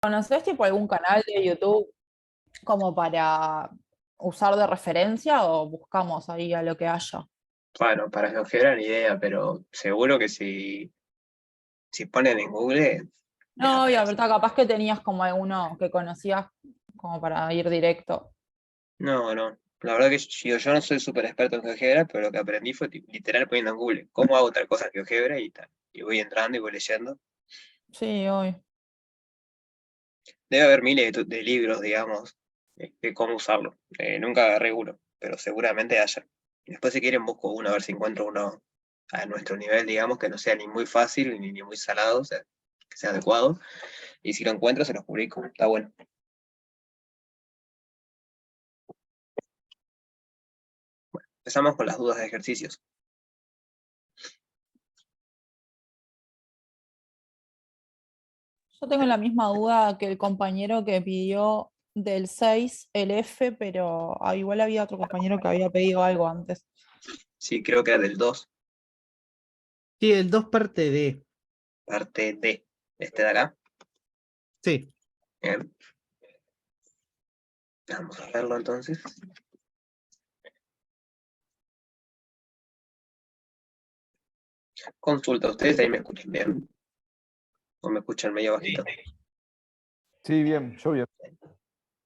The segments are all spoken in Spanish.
¿Conoces tipo algún canal de YouTube como para usar de referencia o buscamos ahí a lo que haya? Bueno, para GeoGebra ni idea, pero seguro que si ponen en Google, les No, y aparece. ahorita capaz que tenías como alguno que conocías como para ir directo. No, no. La verdad que yo no soy súper experto en GeoGebra, pero lo que aprendí fue literal poniendo en Google cómo hago tal cosa en GeoGebra y tal. Y voy entrando y voy leyendo. Sí, hoy. Debe haber miles de libros, digamos, de cómo usarlo. Nunca agarré uno, pero seguramente haya. Después si quieren busco uno, a ver si encuentro uno a nuestro nivel, digamos, que no sea ni muy fácil ni muy salado, o sea, que sea adecuado. Y si lo encuentro, se los publico. Está bueno. Empezamos con las dudas de ejercicios. Yo tengo la misma duda que el compañero que pidió del 6 el F, pero igual había otro compañero que había pedido algo antes. Sí, creo que era del 2 Sí, el 2 parte D. parte D. Este de acá. Sí. Bien. Vamos a verlo entonces. Consulta, ¿ustedes ahí me escuchan bien? ¿O me escuchan medio bajito? Sí, bien, yo bien.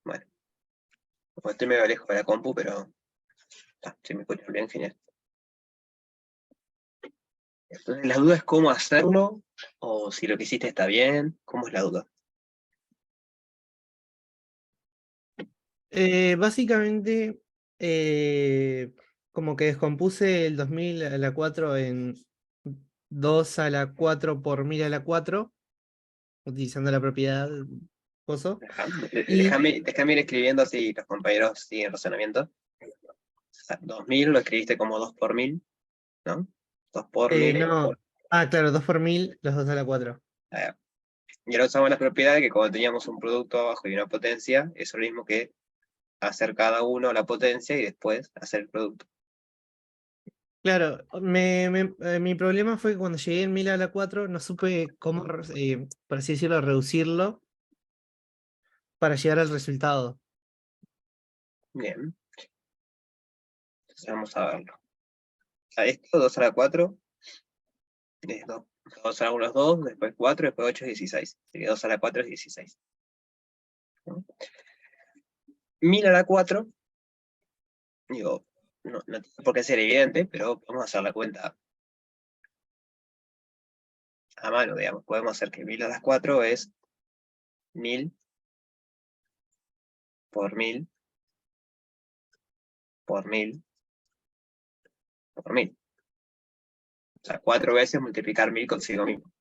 Bueno, pues estoy medio lejos de la compu, pero si me escuchan bien, genial. Entonces, la duda es cómo hacerlo, o si lo que hiciste está bien. ¿Cómo es la duda? Básicamente, como que descompuse el 2000 a la 4 en 2 a la 4 por 1000 a la 4 utilizando la propiedad coso. Y Déjame ir escribiendo así los compañeros siguen razonamiento. O sea, 2000 lo escribiste como 2 por 1000, ¿no? 2 por 1000. no. Ah, claro, 2 por 1000, los 2 a la 4. Y ahora usamos las propiedades que cuando teníamos un producto abajo y una potencia, es lo mismo que hacer cada uno la potencia y después hacer el producto. Claro, mi problema fue que cuando llegué en 1000 a la 4 no supe cómo, por así decirlo, reducirlo para llegar al resultado. Bien, entonces vamos a verlo. A esto, 2 a la 4, es 2. 2 a la 1 es 2, después 4, después 8 es 16. Así que 2 a la 4 es 16. ¿No? 1000 a la 4, digo, no tiene por qué ser evidente, pero vamos a hacer la cuenta a mano, digamos. Podemos hacer que 1000 a las 4 es 1000 por 1000 por 1000 por 1000. O sea, 4 veces multiplicar 1000 consigo mismo.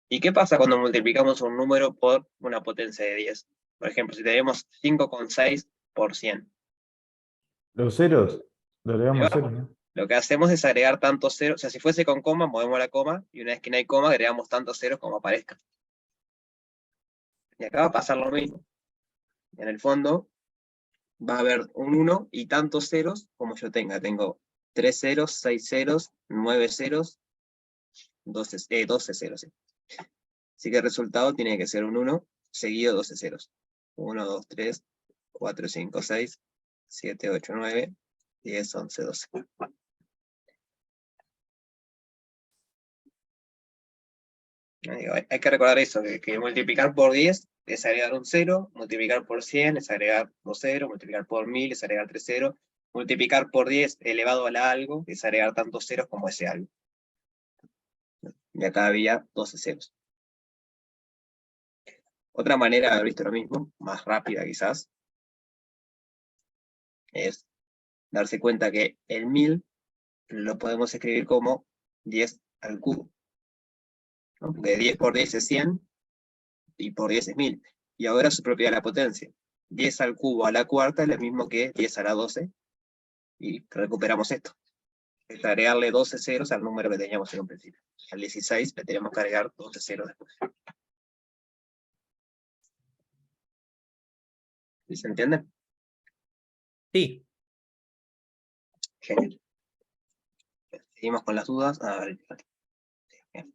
¿Y qué pasa cuando multiplicamos un número por una potencia de 10? Por ejemplo, si tenemos 5,6 por 100. Los ceros, lo Ahí agregamos va. ceros, ¿no? Lo que hacemos es agregar tantos ceros. O sea, si fuese con coma, movemos la coma, y una vez que no hay coma, agregamos tantos ceros como aparezcan. Y acá va a pasar lo mismo. En el fondo, va a haber un 1 y tantos ceros como yo tenga. Tengo 3 ceros, 6 ceros, 9 ceros, 12 ceros. ¿Sí? Así que el resultado tiene que ser un 1 seguido de 12 ceros. 1, 2, 3, 4, 5, 6, 7, 8, 9, 10, 11, 12. Hay que recordar eso, que multiplicar por 10 es agregar un 0, multiplicar por 100 es agregar 2 ceros, multiplicar por 1000 es agregar 3 ceros, multiplicar por 10 elevado a la algo es agregar tantos ceros como ese algo. Y acá había 12 ceros. Otra manera de haber visto lo mismo, más rápida quizás, es darse cuenta que el 1000 lo podemos escribir como 10 al cubo, ¿no? Porque 10 por 10 es 100 y por 10 es 1000. Y ahora su propiedad de la potencia. 10 al cubo a la cuarta es lo mismo que 10 a la 12. Y recuperamos esto. Es agregarle 12 ceros al número que teníamos en un principio. Al 16 le tenemos que agregar 12 ceros después. ¿Sí se entiende? Sí. Genial. Seguimos con las dudas. A ver, bien.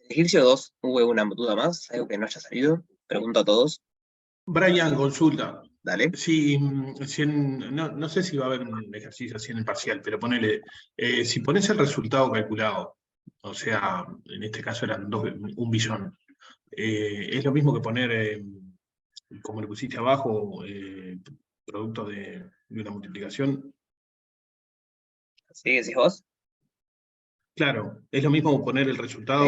Ejercicio 2, hubo una duda más, algo que no haya salido. Pregunto a todos. Brian, consulta. Dale. No sé si va a haber un ejercicio así en el parcial, pero ponele, si pones el resultado calculado, o sea, en este caso eran 1 billón, es lo mismo que poner, como le pusiste abajo, producto de una multiplicación. ¿Sí decís vos? Claro, es lo mismo poner el resultado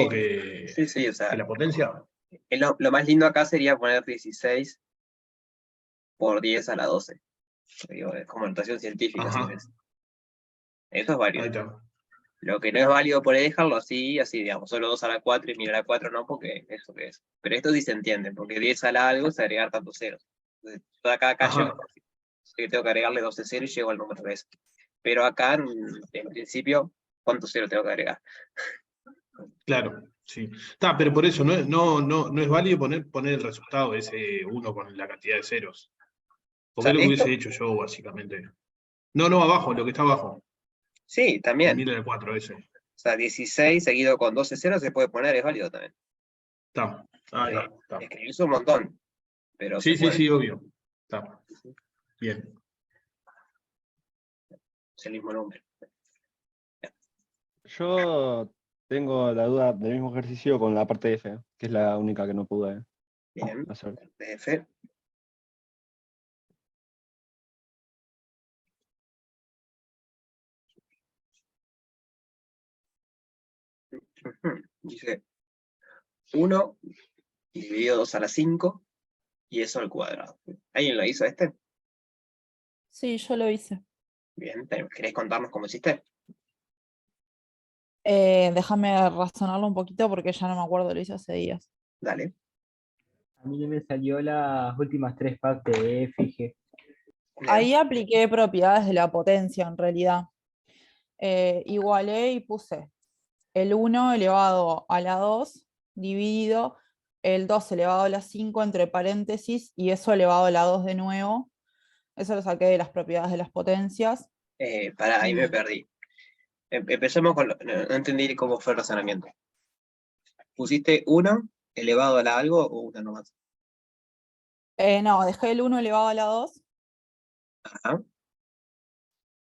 Sí, sí, o sea, que la potencia. lo más lindo acá sería poner 16 por 10 a la 12. Digo, es como notación científica, si Ajá, querés. Eso es ahí válido. está. Lo que no es válido por ahí dejarlo así, digamos, solo 2 a la 4 y 1000 a la 4 no, porque eso que es. Pero esto sí se entiende, porque 10 a la algo es agregar tantos ceros. Entonces, yo acá Ajá. llego, sé que tengo que agregarle 12 ceros y llego al número de eso. Pero acá, en principio, ¿cuántos ceros tengo que agregar? Claro, sí. Está, pero por eso no es válido poner el resultado de ese 1 con la cantidad de ceros. O Porque sea, es lo que esto, hubiese hecho yo, básicamente. No, abajo, lo que está abajo. sí, El también. 1000 a la 4, ese. O sea, 16 seguido con 12 ceros se puede poner, es válido también. Está. Ahí va, está. Escribirse un montón, pero se Sí, puede. obvio. Está. Bien. Es el mismo número. Yo tengo la duda del mismo ejercicio con la parte de F, que es la única que no pude Bien. hacer. DF. Dice 1 dividido 2 a la 5 y eso al cuadrado. ¿Alguien lo hizo este? Sí, yo lo hice. Bien, ¿querés contarnos cómo hiciste? Déjame razonarlo un poquito porque ya no me acuerdo, lo hice hace días. Dale. A mí me salió las últimas 3 partes de F y G. Bien. Ahí apliqué propiedades de la potencia en realidad. Igualé y puse el 1 elevado a la 2 dividido el 2 elevado a la 5 entre paréntesis y eso elevado a la 2 de nuevo. Eso lo saqué de las propiedades de las potencias. Pará, ahí me Y- perdí. Empecemos con no entendí cómo fue el razonamiento. ¿Pusiste 1 elevado a la algo o 1 nomás? no, dejé el 1 elevado a la 2 Ajá.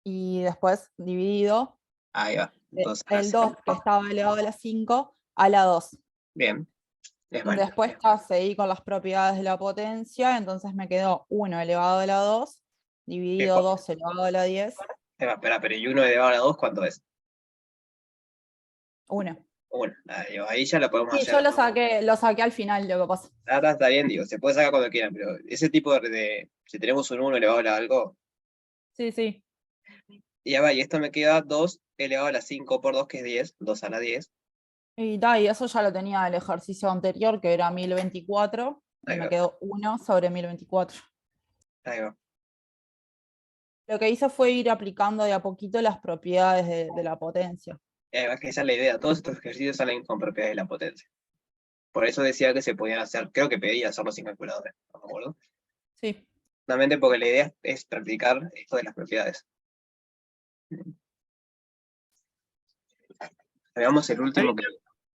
y después dividido Ahí va. 2 a la el 2 que 5. estaba elevado a la 5 a la 2. Bien. Es válido. Después seguí con las propiedades de la potencia, entonces me quedó 1 elevado a la 2 dividido 2 elevado a la 10, Espera, pero ¿y 1 elevado a la 2 cuánto es? 1. 1. Ahí ya lo podemos Sí, hacer. yo lo saqué al final, lo que pasa. Está bien, digo, se puede sacar cuando quieran, pero ese tipo si tenemos un 1 elevado a algo, Sí, sí. y ya va, y esto me queda 2 elevado a la 5 por 2, que es 10, 2 a la 10. Y eso ya lo tenía del ejercicio anterior, que era 1024, y Ahí me va, quedó 1 sobre 1024. ahí va. Lo que hice fue ir aplicando de a poquito las propiedades de la potencia. Y ahí va, que esa es la idea, todos estos ejercicios salen con propiedades de la potencia. Por eso decía que se podían hacer, creo que pedía hacerlo sin calculadora, no me acuerdo. Sí. Solamente porque la idea es practicar esto de las propiedades. Veamos el último que...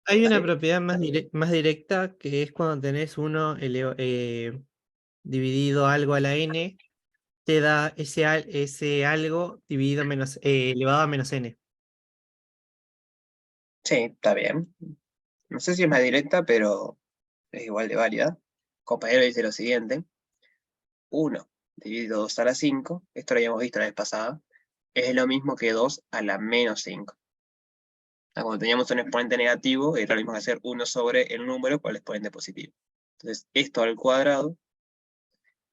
Hay una ¿Dale? propiedad más directa que es cuando tenés 1 dividido algo a la n, te da ese algo dividido elevado a menos n. Sí, está bien. No sé si es más directa, pero es igual de válida. Compañero dice lo siguiente. 1 dividido 2 a la 5, esto lo habíamos visto la vez pasada, es lo mismo que 2 a la menos 5. Cuando teníamos un exponente negativo, era lo mismo que hacer 1 sobre el número con el exponente positivo. Entonces, esto al cuadrado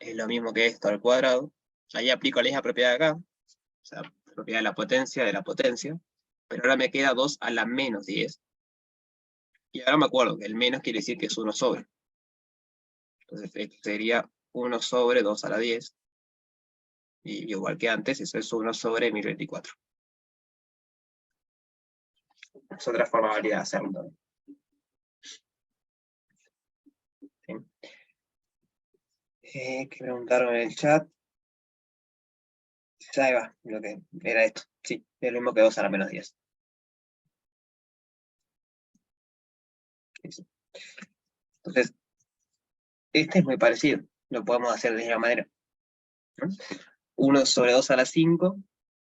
es lo mismo que esto al cuadrado. Ahí aplico la misma propiedad acá, o sea, propiedad de la potencia, pero ahora me queda 2 a la menos 10. Y ahora me acuerdo que el menos quiere decir que es 1 sobre. Entonces, esto sería 1 sobre 2 a la 10. Y igual que antes, eso es 1 sobre 1024. Es otra forma válida de hacerlo también. ¿Qué preguntaron en el chat? Ahí va, lo que era esto. Sí, es lo mismo que 2 a la menos 10. Entonces, este es muy parecido, lo podemos hacer de la misma manera. 1 sobre 2 a la 5,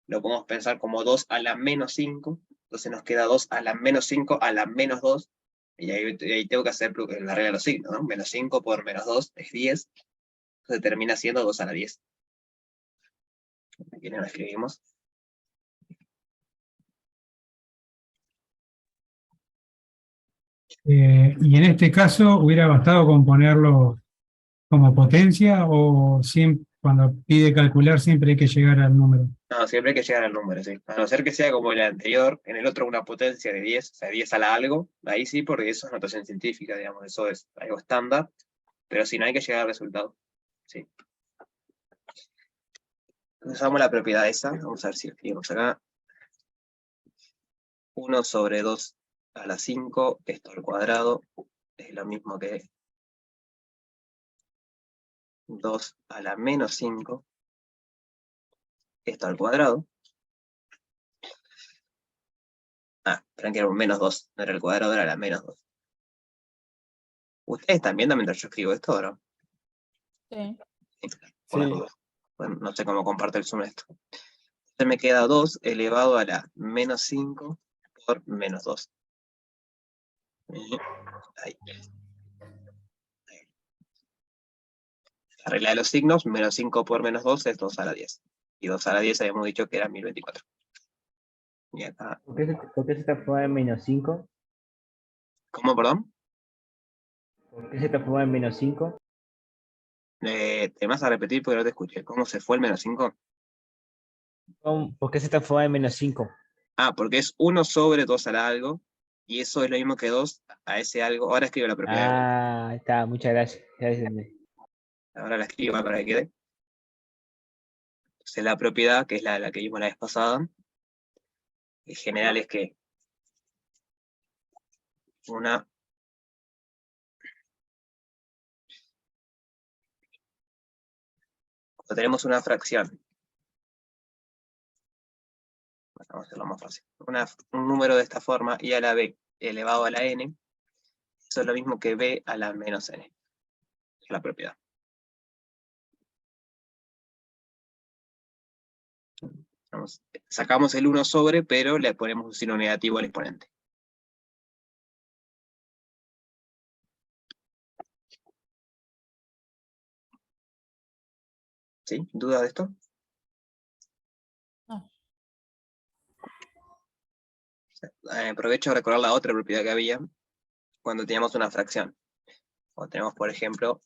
lo podemos pensar como 2 a la menos 5, entonces nos queda 2 a la menos 5 a la menos 2, y ahí tengo que hacer la regla de los signos, ¿no? Menos 5 por menos 2 es 10, entonces termina siendo 2 a la 10. Aquí lo escribimos. Y en este caso, ¿hubiera bastado con ponerlo como potencia o cuando pide calcular siempre hay que llegar al número? No, siempre hay que llegar al número, sí. A no ser que sea como el anterior, en el otro una potencia de 10, o sea, 10 a la algo, ahí sí, porque eso es notación científica, digamos, eso es algo estándar, pero si no hay que llegar al resultado, sí. Usamos la propiedad esa, vamos a ver si escribimos acá. 1 sobre 2 a la 5, esto al cuadrado, es lo mismo que 2 a la menos 5, esto al cuadrado. Esperen que era un menos 2, no era el cuadrado, era la menos 2. ¿Ustedes están viendo mientras yo escribo esto o no? Sí. Bueno, no sé cómo comparte el Zoom esto. Entonces me queda 2 elevado a la menos 5 por menos 2. Ahí. La regla de los signos, menos 5 por menos 2 es 2 a la 10. Y 2 a la 10 habíamos dicho que era 1024. Y acá, ¿Por qué se transforma en menos 5? ¿cómo, perdón? ¿Por qué se transforma en menos 5? Te vas a repetir porque no te escuché. ¿Cómo se fue el menos 5? ¿Por qué se transforma en menos 5? Porque es 1 sobre 2 a la algo, y eso es lo mismo que 2 a ese algo. Ahora escribo la propiedad. Ah, está, muchas gracias. Ya entendí. Ahora la escribo para que quede. Entonces la propiedad, que es la que vimos la vez pasada, en general es que cuando tenemos una fracción, vamos a hacerlo más fácil, un número de esta forma, y a la b elevado a la n, eso es lo mismo que b a la menos n. Es la propiedad. Sacamos el 1 sobre, pero le ponemos un signo negativo al exponente. ¿Sí? ¿Dudas de esto? No. Aprovecho a recordar la otra propiedad que había cuando teníamos una fracción. O tenemos, por ejemplo,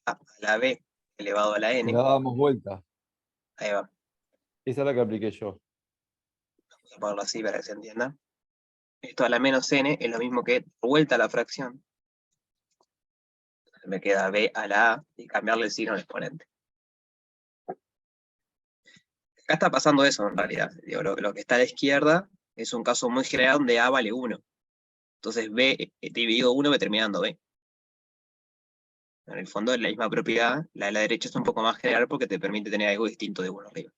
a la b elevado a la Y n. la damos vuelta. Ahí va. Esa es la que apliqué yo. Vamos a ponerlo así para que se entienda. Esto a la menos n es lo mismo que vuelta a la fracción. Me queda b a la a y cambiarle el signo al exponente. Acá está pasando eso en realidad. Digo, lo que está a la izquierda es un caso muy general donde a vale 1. Entonces b dividido 1 me termina dando b. En el fondo es la misma propiedad. La de la derecha es un poco más general porque te permite tener algo distinto de 1 arriba.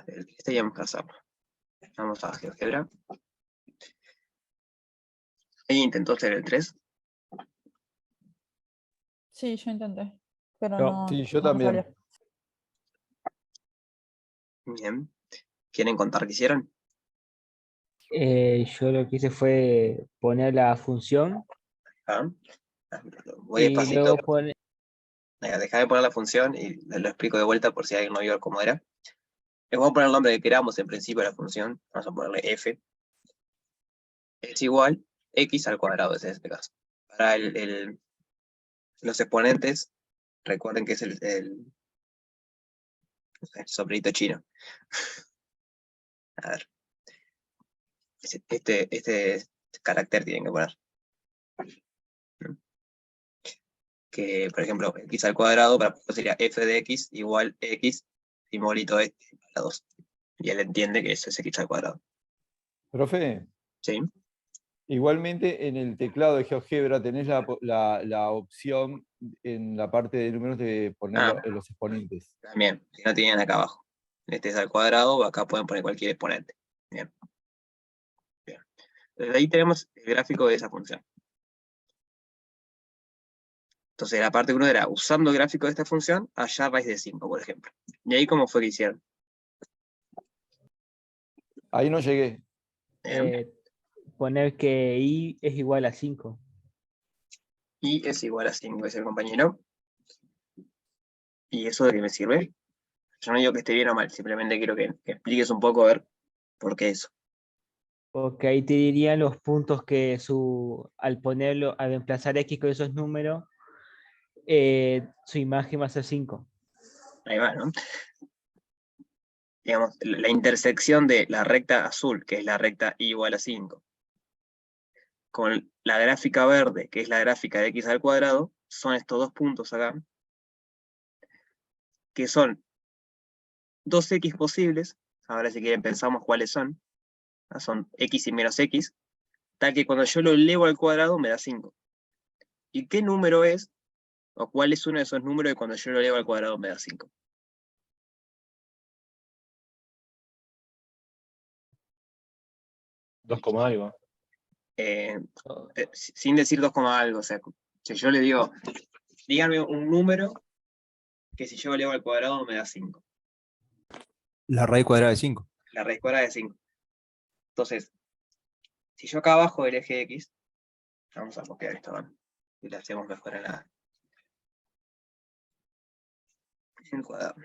Este ya hemos pasado. Vamos a GeoGebra. Ahí intentó hacer el 3. Sí, yo intenté. Pero Yo- no, Sí, yo no me también. salió. Bien. ¿Quieren contar qué hicieron? Yo lo que hice fue poner la función ¿Ah? Voy y despacito. luego poner. Dejá de poner la función y lo explico de vuelta por si alguien no vio cómo era. Le vamos a poner el nombre que queramos en principio de la función. Vamos a ponerle f. Es igual x al cuadrado, ese es este caso. Para los exponentes, recuerden que es el sombrerito chino. A ver. Este carácter tienen que poner. Que, por ejemplo, x al cuadrado para sería f de x igual x simbolito este para 2. Y él entiende que eso es x al cuadrado. Profe, ¿Sí? igualmente en el teclado de GeoGebra tenés la opción en la parte de números de poner los exponentes. También, si no tienen acá abajo. Este es al cuadrado, acá pueden poner cualquier exponente. Bien. Bien. Entonces ahí tenemos el gráfico de esa función. Entonces la parte 1 era, usando el gráfico de esta función, hallar raíz de 5, por ejemplo. ¿Y ahí cómo fue que hicieron? Ahí no llegué. Poner que i es igual a 5. Y es igual a 5, es el compañero. ¿Y eso de qué me sirve? Yo no digo que esté bien o mal, simplemente quiero que expliques un poco a ver por qué eso. Porque ahí te dirían los puntos que al ponerlo, al emplazar x con esos números, su imagen va a ser 5. Ahí va, ¿no? Digamos, la intersección de la recta azul, que es la recta y igual a 5, con la gráfica verde, que es la gráfica de x al cuadrado, son estos dos puntos acá, que son 2x posibles. Ahora si quieren pensamos cuáles son. Son x y menos x, tal que cuando yo lo elevo al cuadrado me da 5. ¿Y qué número es? ¿O cuál es uno de esos números que cuando yo lo elevo al cuadrado me da 5? Dos coma algo. Sin decir 2, algo. O sea, si yo le digo, díganme un número que si yo lo elevo al cuadrado me da 5. La raíz cuadrada de 5. La raíz cuadrada de 5. Entonces, si yo acá abajo del eje X, vamos a copiar esto, ¿no? Y le hacemos mejor en el cuadrado.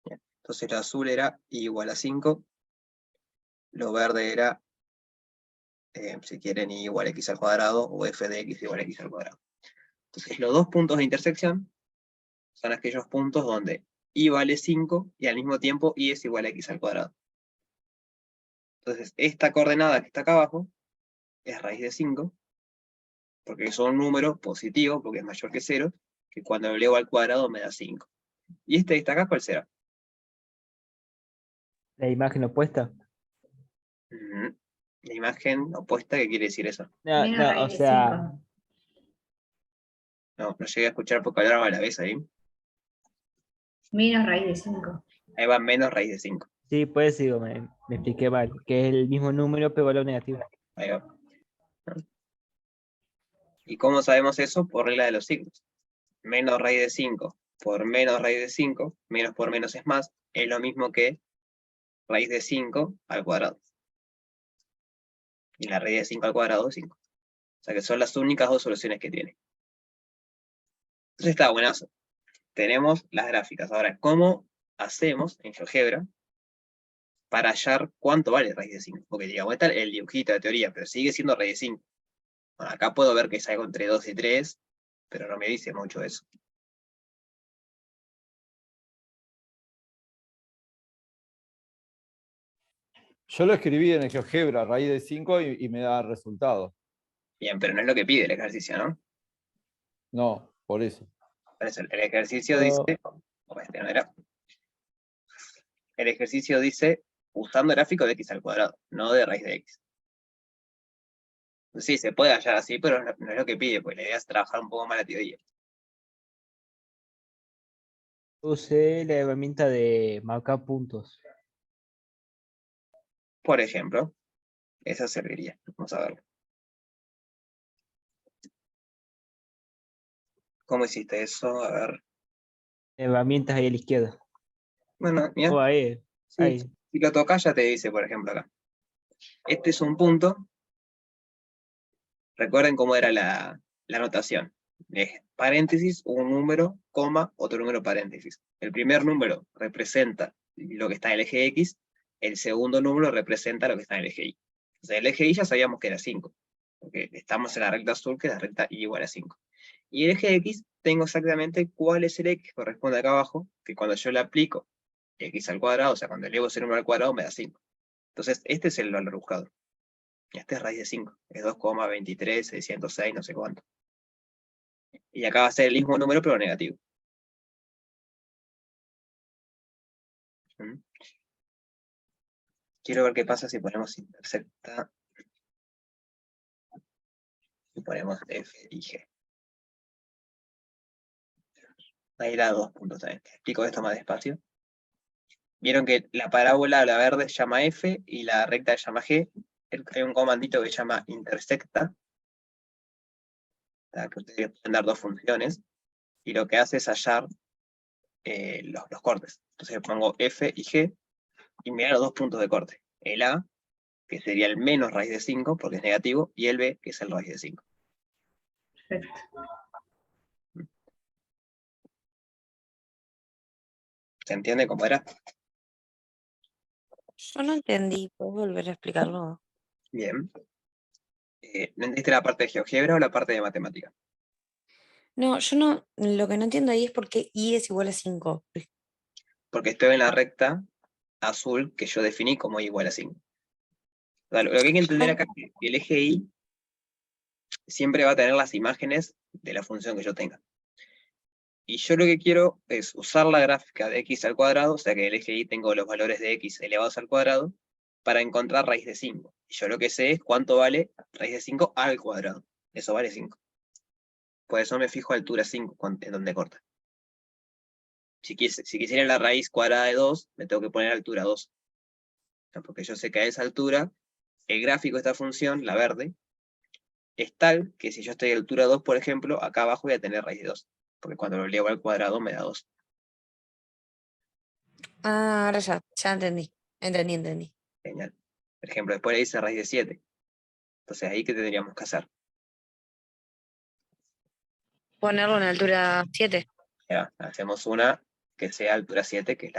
Bien. Entonces lo azul era igual a 5, lo verde era, si quieren, y igual a x al cuadrado, o f de x igual a x al cuadrado. Entonces los dos puntos de intersección son aquellos puntos donde y vale 5 y al mismo tiempo y es igual a x al cuadrado. Entonces esta coordenada que está acá abajo es raíz de 5, porque es un número positivo, porque es mayor que 0, que cuando lo elevo al cuadrado me da 5. ¿Y este que está acá cuál será? La imagen opuesta. La imagen opuesta, ¿qué quiere decir eso? No, Menos no, o raíz de sea, 5. No llegué a escuchar porque hablaba a la vez ahí. Menos raíz de 5. Ahí va menos raíz de 5. sí, pues digo, me expliqué mal, que es el mismo número pero valor negativo. Ahí va. ¿Y cómo sabemos eso? Por regla de los signos. Menos raíz de 5 por menos raíz de 5, menos por menos es más, es lo mismo que raíz de 5 al cuadrado. Y la raíz de 5 al cuadrado es 5. O sea que son las únicas dos soluciones que tiene. Entonces está buenazo. Tenemos las gráficas. Ahora, ¿cómo hacemos en GeoGebra para hallar cuánto vale raíz de 5? Porque digamos, está el dibujito de teoría, pero sigue siendo raíz de 5. Bueno, acá puedo ver que es algo entre 2 y 3, pero no me dice mucho eso. Yo lo escribí en el GeoGebra, raíz de 5 y me da resultado. Bien, pero no es lo que pide el ejercicio, ¿no? No, por eso. Por eso, el ejercicio dice... este no era. El ejercicio dice usando gráfico de x al cuadrado, no de raíz de x. Sí, se puede hallar así, pero no es lo que pide, porque la idea es trabajar un poco más la teoría. Usé la herramienta de marcar puntos. Por ejemplo, esa serviría. Vamos a verlo. ¿Cómo hiciste eso? A ver. Herramientas ahí a la izquierda. Bueno, mira. Oh, ahí, Sí, ahí. si lo tocas ya te dice, por ejemplo, acá. Este es un punto. Recuerden cómo era la notación. Es paréntesis, un número, coma, otro número, paréntesis. El primer número representa lo que está en el eje X, el segundo número representa lo que está en el eje Y. O sea, el eje Y ya sabíamos que era 5, porque estamos en la recta azul, que es la recta Y igual a 5. Y el eje X, tengo exactamente cuál es el X que corresponde acá abajo, que cuando yo le aplico X al cuadrado, o sea, cuando elevo ese número al cuadrado me da 5. Entonces, este es el valor buscado. Este es raíz de 5, es 2,23606, no sé cuánto. Y acá va a ser el mismo número, pero negativo. Quiero ver qué pasa si ponemos intersecta y ponemos F y G. Ahí da 2 puntos también. Explico esto más despacio. Vieron que la parábola, la verde, se llama F y la recta se llama G. Hay un comandito que se llama intersecta, que ustedes pueden dar dos funciones, y lo que hace es hallar los cortes. Entonces pongo F y G, y me da los 2 puntos de corte. El A, que sería el menos raíz de 5, porque es negativo, y el B, que es el raíz de 5. Perfecto. ¿Se entiende cómo era? Yo no entendí, ¿puedes volver a explicarlo? Bien. ¿No entendiste la parte de GeoGebra o la parte de matemática? No, yo no, lo que no entiendo ahí es por qué I es igual a 5. Porque estoy en la recta azul que yo definí como igual a 5. O sea, lo que hay que entender acá es que el eje Y siempre va a tener las imágenes de la función que yo tenga. Y yo lo que quiero es usar la gráfica de x al cuadrado, o sea que el eje Y tengo los valores de x elevados al cuadrado, para encontrar raíz de 5. Y yo lo que sé es cuánto vale raíz de 5 al cuadrado. Eso vale 5. Por eso me fijo altura 5, en donde corta. Si quisiera la raíz cuadrada de 2, me tengo que poner altura 2. Porque yo sé que a esa altura, el gráfico de esta función, la verde, es tal que si yo estoy a altura 2, por ejemplo, acá abajo voy a tener raíz de 2. Porque cuando lo elevo al cuadrado me da 2. Ah, ahora ya entendí. Entendí. Genial. Por ejemplo, después le dice raíz de 7. Entonces ahí, ¿qué tendríamos que hacer? Ponerlo en altura 7. Ya, hacemos una que sea altura 7, que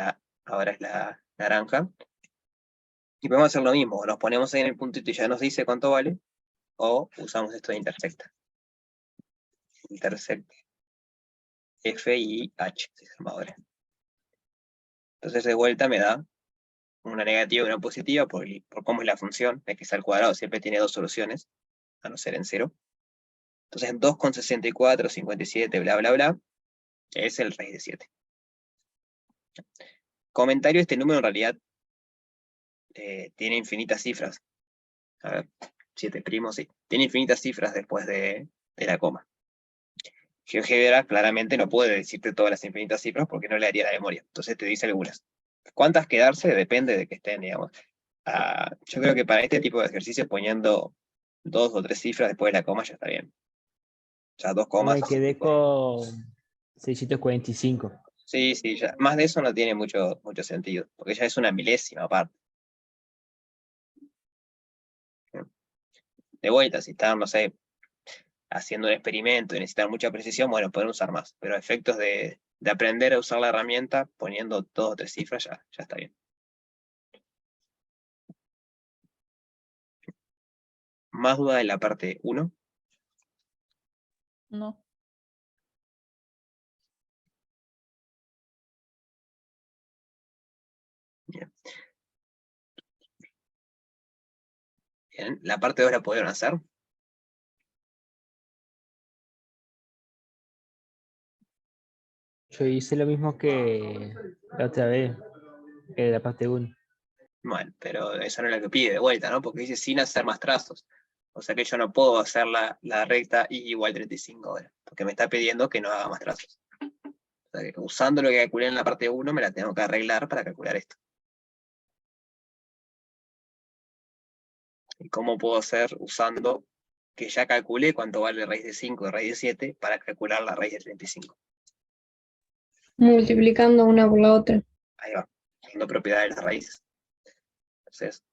ahora es la naranja. Y podemos hacer lo mismo. Nos ponemos ahí en el puntito y ya nos dice cuánto vale. O usamos esto de intersecta. Intersecta. F y H se llama ahora. Entonces de vuelta me da una negativa y una positiva por cómo es la función. X al cuadrado siempre tiene dos soluciones, a no ser en 0. Entonces 2,64, 57, bla, bla, bla, es el raíz de 7. Comentario: este número en realidad tiene infinitas cifras. A ver, 7 primos, sí. Tiene infinitas cifras después de la coma. GeoGebra claramente no puede decirte todas las infinitas cifras porque no le haría la memoria. Entonces te dice algunas. ¿Cuántas quedarse? Depende de que estén, digamos. Yo creo que para este tipo de ejercicios poniendo 2 o 3 cifras después de la coma ya está bien. Ya 2 Yo comas. me quedé con 645. Sí, ya. Más de eso no tiene mucho sentido, porque ya es una milésima parte. De vuelta, si están, no sé, haciendo un experimento y necesitan mucha precisión, bueno, pueden usar más. Pero a efectos de aprender a usar la herramienta, poniendo 2 o 3 cifras ya está bien. ¿Más duda de la parte 1? No. Bien. Bien, ¿la parte 2 la pudieron hacer? Yo hice lo mismo que la otra vez, que la parte 1. Bueno, pero esa no es la que pide de vuelta, ¿no? Porque dice sin hacer más trazos. O sea que yo no puedo hacer la recta y igual 35 ahora, porque me está pidiendo que no haga más trazos. O sea que usando lo que calculé en la parte 1, me la tengo que arreglar para calcular esto. ¿Y cómo puedo hacer usando que ya calculé cuánto vale raíz de 5 y raíz de 7 para calcular la raíz de 35? Multiplicando una por la otra. Ahí va, haciendo propiedad de las raíces. Entonces,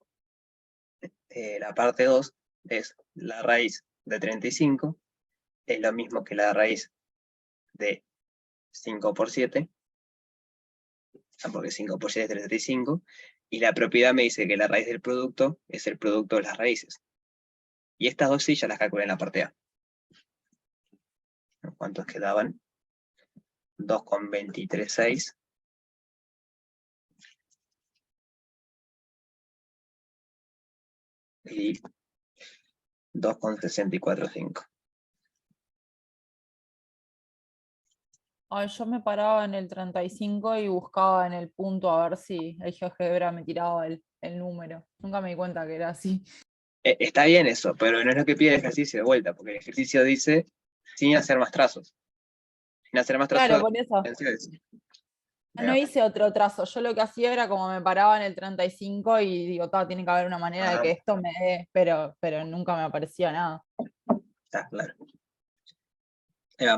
la parte 2 es la raíz de 35, es lo mismo que la raíz de 5 por 7, porque 5 por 7 es 35, y la propiedad me dice que la raíz del producto es el producto de las raíces. Y estas dos sí ya las calculé en la parte A. ¿Cuántos quedaban? 2,236. Y 2,645. Ay, yo me paraba en el 35 y buscaba en el punto a ver si el GeoGebra me tiraba el el número. Nunca me di cuenta que era así. Está bien eso, pero no es lo que pide el ejercicio de vuelta, porque el ejercicio dice sin hacer más trazos. Sin hacer más trazos. Claro, por eso. No hice otro trazo. Yo lo que hacía era como me paraba en el 35 y digo, tiene que haber una manera de que esto me dé, pero nunca me aparecía nada. Está claro.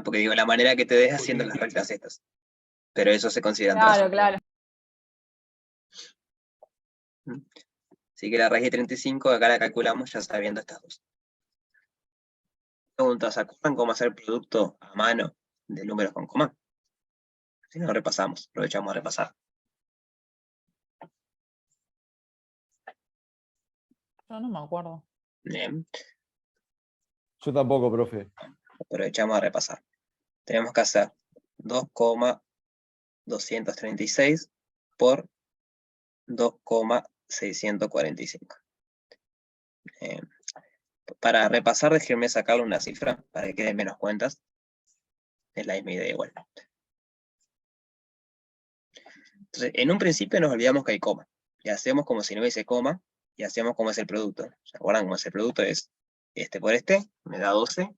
Porque digo, la manera que te des haciendo las rectas estas. Pero eso se considera un trazo. Claro. Así que la raíz de 35 acá la calculamos ya sabiendo estas dos. Preguntas, ¿se acuerdan cómo hacer producto a mano de números con coma? Si no, repasamos, aprovechamos a repasar. Yo no me acuerdo. Bien, Yo tampoco, profe. aprovechamos a repasar. Tenemos que hacer 2,236 por 2,645. Para repasar, déjenme sacarle una cifra para que queden menos cuentas. Es la misma idea igual. Entonces, en un principio nos olvidamos que hay coma. Y hacemos como si no hubiese coma, y hacemos como es el producto. ¿Se acuerdan cómo es el producto? Es este por este, me da 12.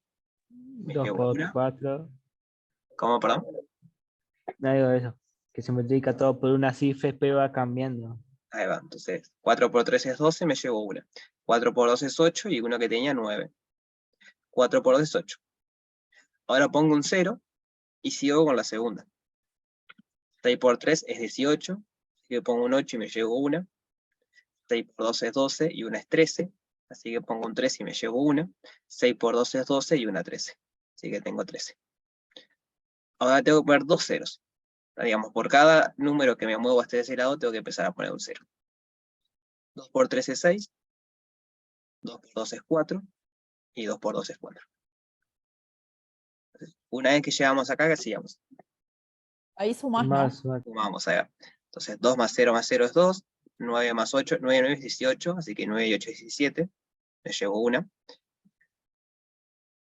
Me 2 llevo por una. 4. ¿Cómo, perdón? No digo eso. Que se multiplica todo por una cifra, pero va cambiando. Ahí va, entonces 4 por 3 es 12, me llevo una. 4 por 2 es 8 y uno que tenía 9. 4 por 2 es 8. Ahora pongo un 0 y sigo con la segunda. 6 por 3 es 18, así que pongo un 8 y me llevo una. 6 por 2 es 12 y una es 13, así que pongo un 3 y me llevo una. 6 por 2 es 12 y una 13, así que tengo 13. Ahora tengo que poner dos ceros. Digamos, por cada número que me muevo hasta ese lado, tengo que empezar a poner un 0. 2 por 3 es 6, 2 por 2 es 4, y 2 por 2 es 4. Entonces, una vez que llegamos acá, ¿qué hacíamos? Ahí sumás, ¿no? Sumamos, a ver. Entonces, 2 más 0 es 2, 9 más 8, 9 y 9 es 18, así que 9 y 8 es 17, me llevo una.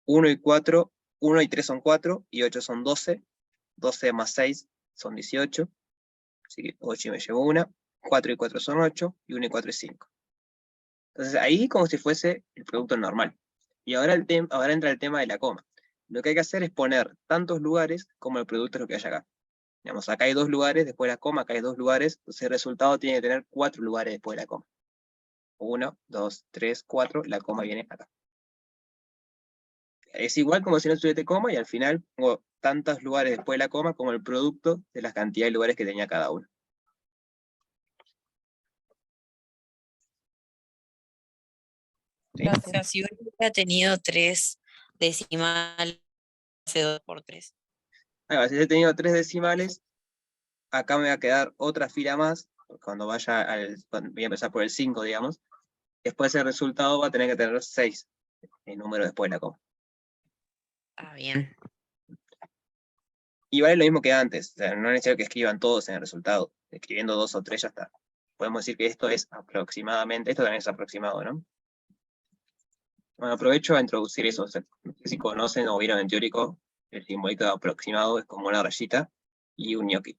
1 y 4, 1 y 3 son 4, y 8 son 12, 12 más 6 son 18, así que 8 y me llevo una. 4 y 4 son 8, y 1 y 4 es 5. Entonces ahí como si fuese el producto normal. Y ahora entra el tema de la coma. Lo que hay que hacer es poner tantos lugares como el producto es lo que hay acá. Digamos, acá hay 2 lugares, después de la coma, acá hay 2 lugares, entonces el resultado tiene que tener 4 lugares después de la coma. 1, 2, 3, 4, la coma viene acá. Es igual como si no tuviese coma, y al final pongo tantos lugares después de la coma como el producto de la cantidad de lugares que tenía cada uno. ¿Sí? O sea, si uno hubiera tenido 3 decimales, hace 2 por 3. Si he tenido 3 decimales, acá me va a quedar otra fila más, cuando voy a empezar por el 5, digamos. Después el resultado va a tener que tener 6, el número después de la coma. Ah, bien. Y vale lo mismo que antes, o sea, no es necesario que escriban todos en el resultado. Escribiendo 2 o 3 ya está. Podemos decir que esto es aproximadamente, esto también es aproximado, ¿no? Bueno, aprovecho a introducir eso. O sea, no sé si conocen o vieron en teórico, el simbolito de aproximado es como una rayita y un ñoqui.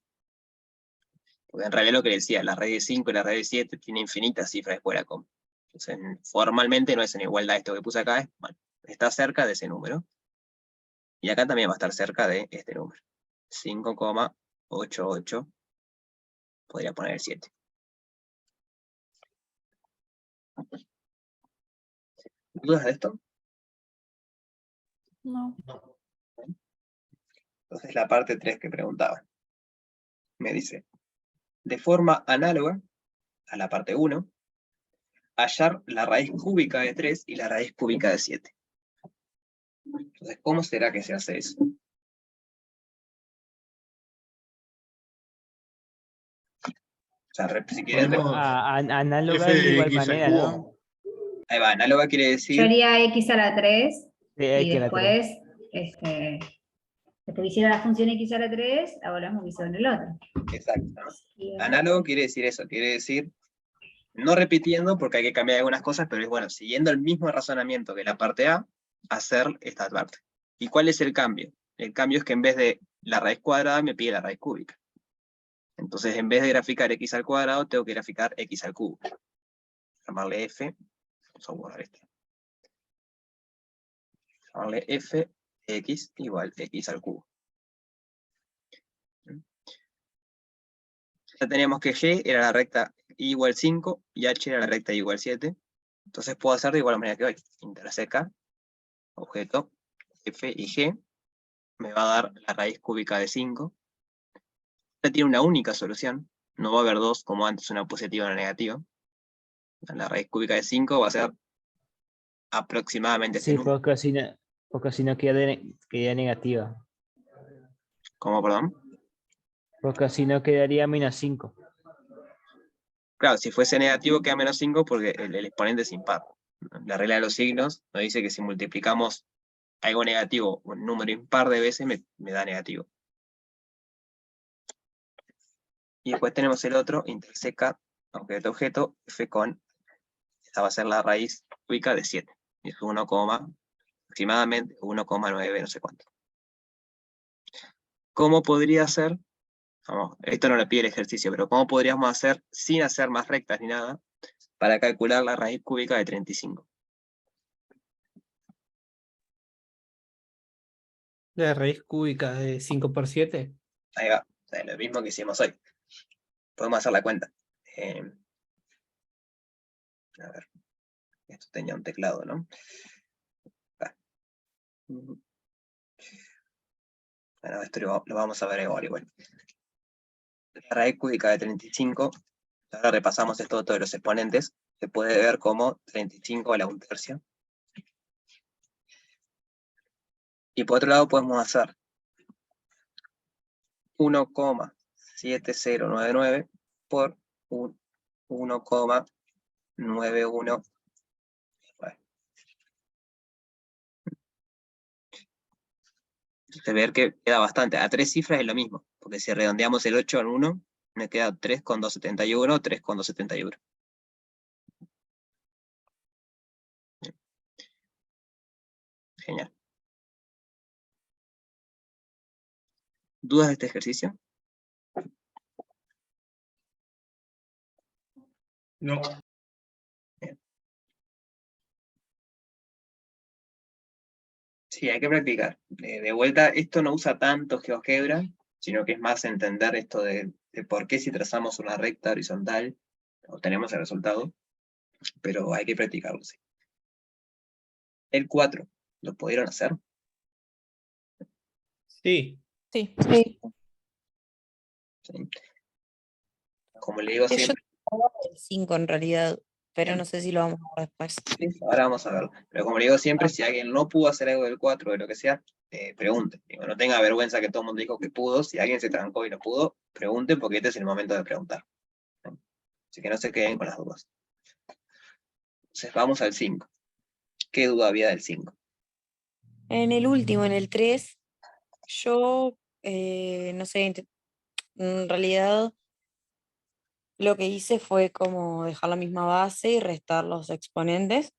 Porque en realidad lo que decía, la raíz de 5 y la raíz de 7 tiene infinitas cifras después de la coma. Entonces, formalmente no es en igualdad esto que puse acá, bueno, está cerca de ese número. Y acá también va a estar cerca de este número. 5,88. Podría poner el 7. ¿Dudas de esto? No. Entonces la parte 3 que preguntaba. Me dice, de forma análoga a la parte 1, hallar la raíz cúbica de 3 y la raíz cúbica de 7. Entonces, ¿cómo será que se hace eso? O sea, si quieren... Análoga de igual manera, ¿no? Ahí va, análoga quiere decir... Yo haría x a la 3 Sí, y X a la 3. después, después que hiciera la función x a la 3, ahora lo mismo que hizo en el otro. Exacto. Análogo quiere decir eso, quiere decir, no repitiendo porque hay que cambiar algunas cosas, pero es bueno, siguiendo el mismo razonamiento que la parte A, hacer esta parte. ¿Y cuál es el cambio? El cambio es que en vez de la raíz cuadrada me pide la raíz cúbica. Entonces, en vez de graficar x al cuadrado, tengo que graficar x al cubo. llamarle F, vamos a borrar este. Llamarle F de X igual X al cubo. Ya teníamos que Y era la recta Y igual 5 y H era la recta Y igual 7. Entonces puedo hacer de igual manera que hoy. Interseca, objeto, F y G, me va a dar la raíz cúbica de 5. Esta tiene una única solución, no va a haber dos como antes, una positiva y una negativa. La raíz cúbica de 5 va a ser aproximadamente este Sí, número. porque si no quedaría negativa. ¿Cómo, perdón? Porque si no quedaría -5. Claro, si fuese negativo queda -5 porque el exponente es impar. La regla de los signos nos dice que si multiplicamos algo negativo un número impar de veces me da negativo. Y después tenemos el otro, interseca, objeto, F con, esta va a ser la raíz cúbica de 7. Y es aproximadamente 1,9 no sé cuánto. ¿Cómo podría ser? Vamos, esto no lo pide el ejercicio, pero ¿cómo podríamos hacer, sin hacer más rectas ni nada, para calcular la raíz cúbica de 35? La raíz cúbica de 5 por 7. Ahí va, o sea, lo mismo que hicimos hoy. Podemos hacer la cuenta. A ver, esto tenía un teclado, ¿no? Acá. Bueno, esto lo vamos a ver igual. La raíz cúbica de 35, ahora repasamos esto todos los exponentes, se puede ver como 35 a la 1/3. Y por otro lado podemos hacer 1,7099 por 1,91. Entonces ver que queda bastante. A 3 cifras es lo mismo, porque si redondeamos el 8 al 1, me queda 3,271, 3,271. Genial. ¿Dudas de este ejercicio? No. Bien. Sí, hay que practicar. De vuelta, esto no usa tanto GeoGebra, sino que es más entender esto de por qué si trazamos una recta horizontal obtenemos el resultado, pero hay que practicarlo, sí. El 4, ¿lo pudieron hacer? Sí. Sí. Sí. Como le digo Yo siempre, tengo el 5 en realidad, pero Bien. no sé si lo vamos a ver después. sí, ahora vamos a verlo. Pero como le digo siempre, si alguien no pudo hacer algo del 4 o de lo que sea, pregunte. Digo, no tenga vergüenza que todo el mundo dijo que pudo. Si alguien se trancó y no pudo, pregunte porque este es el momento de preguntar. Así que no se queden con las dudas. Entonces vamos al 5. ¿Qué duda había del 5? En el último, en el 3, yo, no sé, en realidad lo que hice fue como dejar la misma base y restar los exponentes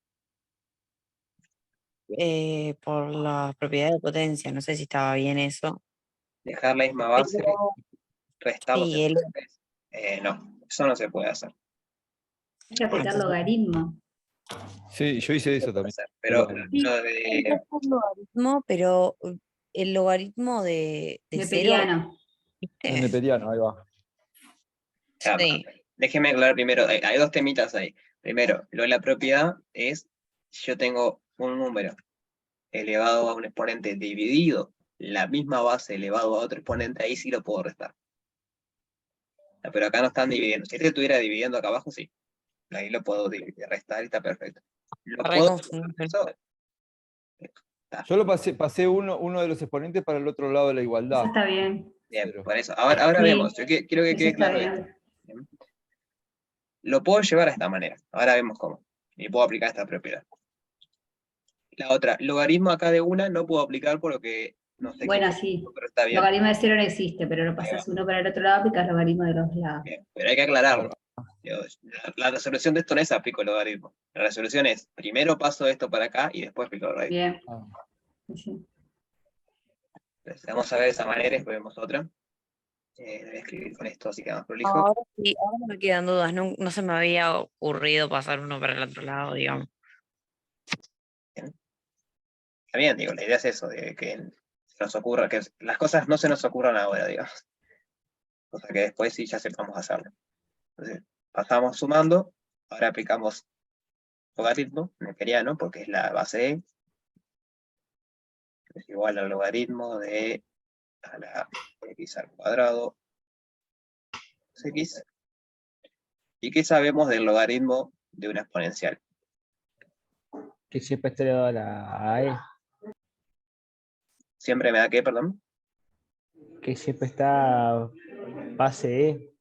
por la propiedad de potencia. No sé si estaba bien eso. Dejar la misma base, Pero restar los sí, exponentes. No, eso no se puede hacer. Hay que aplicar logaritmo. Sí, yo hice eso Se puede también. hacer, pero sí, lo de... es un logaritmo, pero el logaritmo de cero, Neperiano. El neperiano, ahí va. Ya, sí. déjeme aclarar primero, hay dos temitas ahí. Primero, lo de la propiedad es, si yo tengo un número elevado a un exponente dividido, la misma base elevado a otro exponente, ahí sí lo puedo restar. Pero acá no están dividiendo. Si este estuviera dividiendo acá abajo, sí. Ahí lo puedo restar y está perfecto. Lo Re puedo confundido. eso, Yo lo pasé uno de los exponentes para el otro lado de la Eso igualdad. está bien. bien, Cero. por eso. Ahora Sí, vemos. Yo quiero que eso quede está claro esto. bien. Bien. Lo puedo llevar a esta manera. Ahora vemos cómo. Y puedo aplicar esta propiedad. La otra, logaritmo acá de una no puedo aplicar por lo que no sé Bueno, qué, sí. pero está bien. Logaritmo de 0 no existe, pero lo Ahí pasas va. uno para el otro lado, aplicas logaritmo de los lados. Bien, pero hay que aclararlo. Digo, la resolución de esto no es aplico el logaritmo. La resolución es, primero paso esto para acá y después aplico el logaritmo. Bien. Ah. Sí. Entonces, vamos a ver esa manera y después vemos otra. Voy a escribir con esto así que más prolijo. Ahora sí, ahora no me quedan dudas, no, no se me había ocurrido pasar uno para el otro lado, digamos. Está bien, digo, la idea es eso, de que se nos ocurra, que las cosas no se nos ocurran ahora, digamos. O sea que después sí ya sepamos hacerlo. Entonces, pasamos sumando, ahora aplicamos logaritmo neperiano, porque es la base E, es igual al logaritmo de a la x al cuadrado más x. ¿Y qué sabemos del logaritmo de una exponencial? Que siempre está elevado a la AE, Siempre me da qué, perdón. que siempre está base E.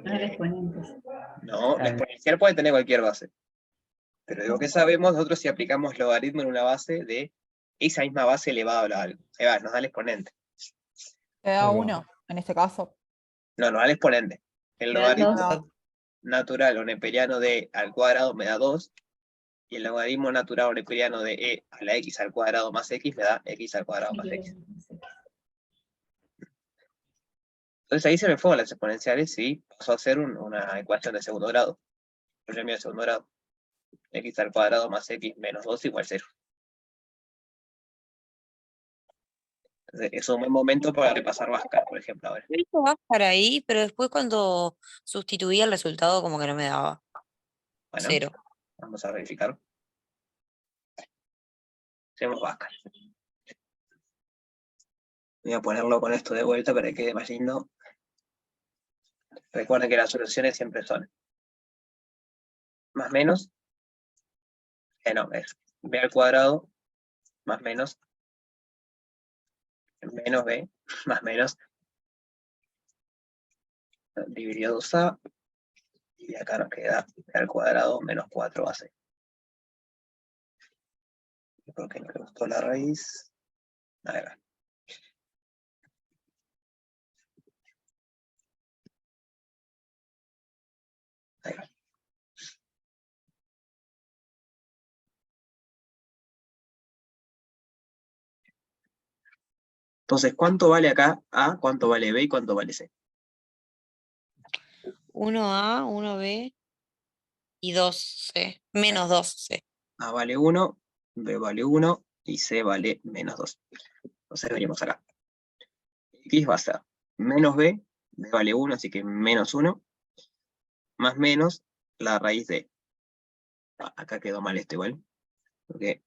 No los exponentes. No, la exponencial puede tener cualquier base. Pero digo que sabemos nosotros si aplicamos logaritmo en una base de esa misma base elevada a algo. Ahí va, nos da el exponente. Te da Ahí va. 1, en este caso. No, nos da el exponente. El Me da logaritmo dos. natural o neperiano de al cuadrado me da 2. Y el logaritmo natural o neperiano de e a la x al cuadrado más x me da x al cuadrado más x. Entonces ahí se me fueron las exponenciales y pasó a ser una ecuación de segundo grado. Premio de segundo grado. X al cuadrado más x menos 2 igual 0. Entonces, es un buen momento para repasar Bhaskara, por ejemplo, ahora. He visto Bhaskara ahí, pero después cuando sustituía el resultado como que no me daba. Bueno, 0. vamos a verificar. Hacemos Bhaskara. Voy a ponerlo con esto de vuelta para que quede más lindo. Recuerden que las soluciones siempre son más menos, no, es b al cuadrado más menos menos b más menos dividido 2a, y acá nos queda b al cuadrado menos 4ac. ¿Por qué no le gustó la raíz? Ahí va. Ahí va. Entonces, ¿cuánto vale acá A, cuánto vale B y cuánto vale C? 1A, 1B y 2C. Menos 2C. A vale 1, B vale 1 y C vale menos 2. Entonces venimos acá. X va a ser menos B, B vale 1, así que menos 1, más menos la raíz de... Acá quedó mal esto igual, porque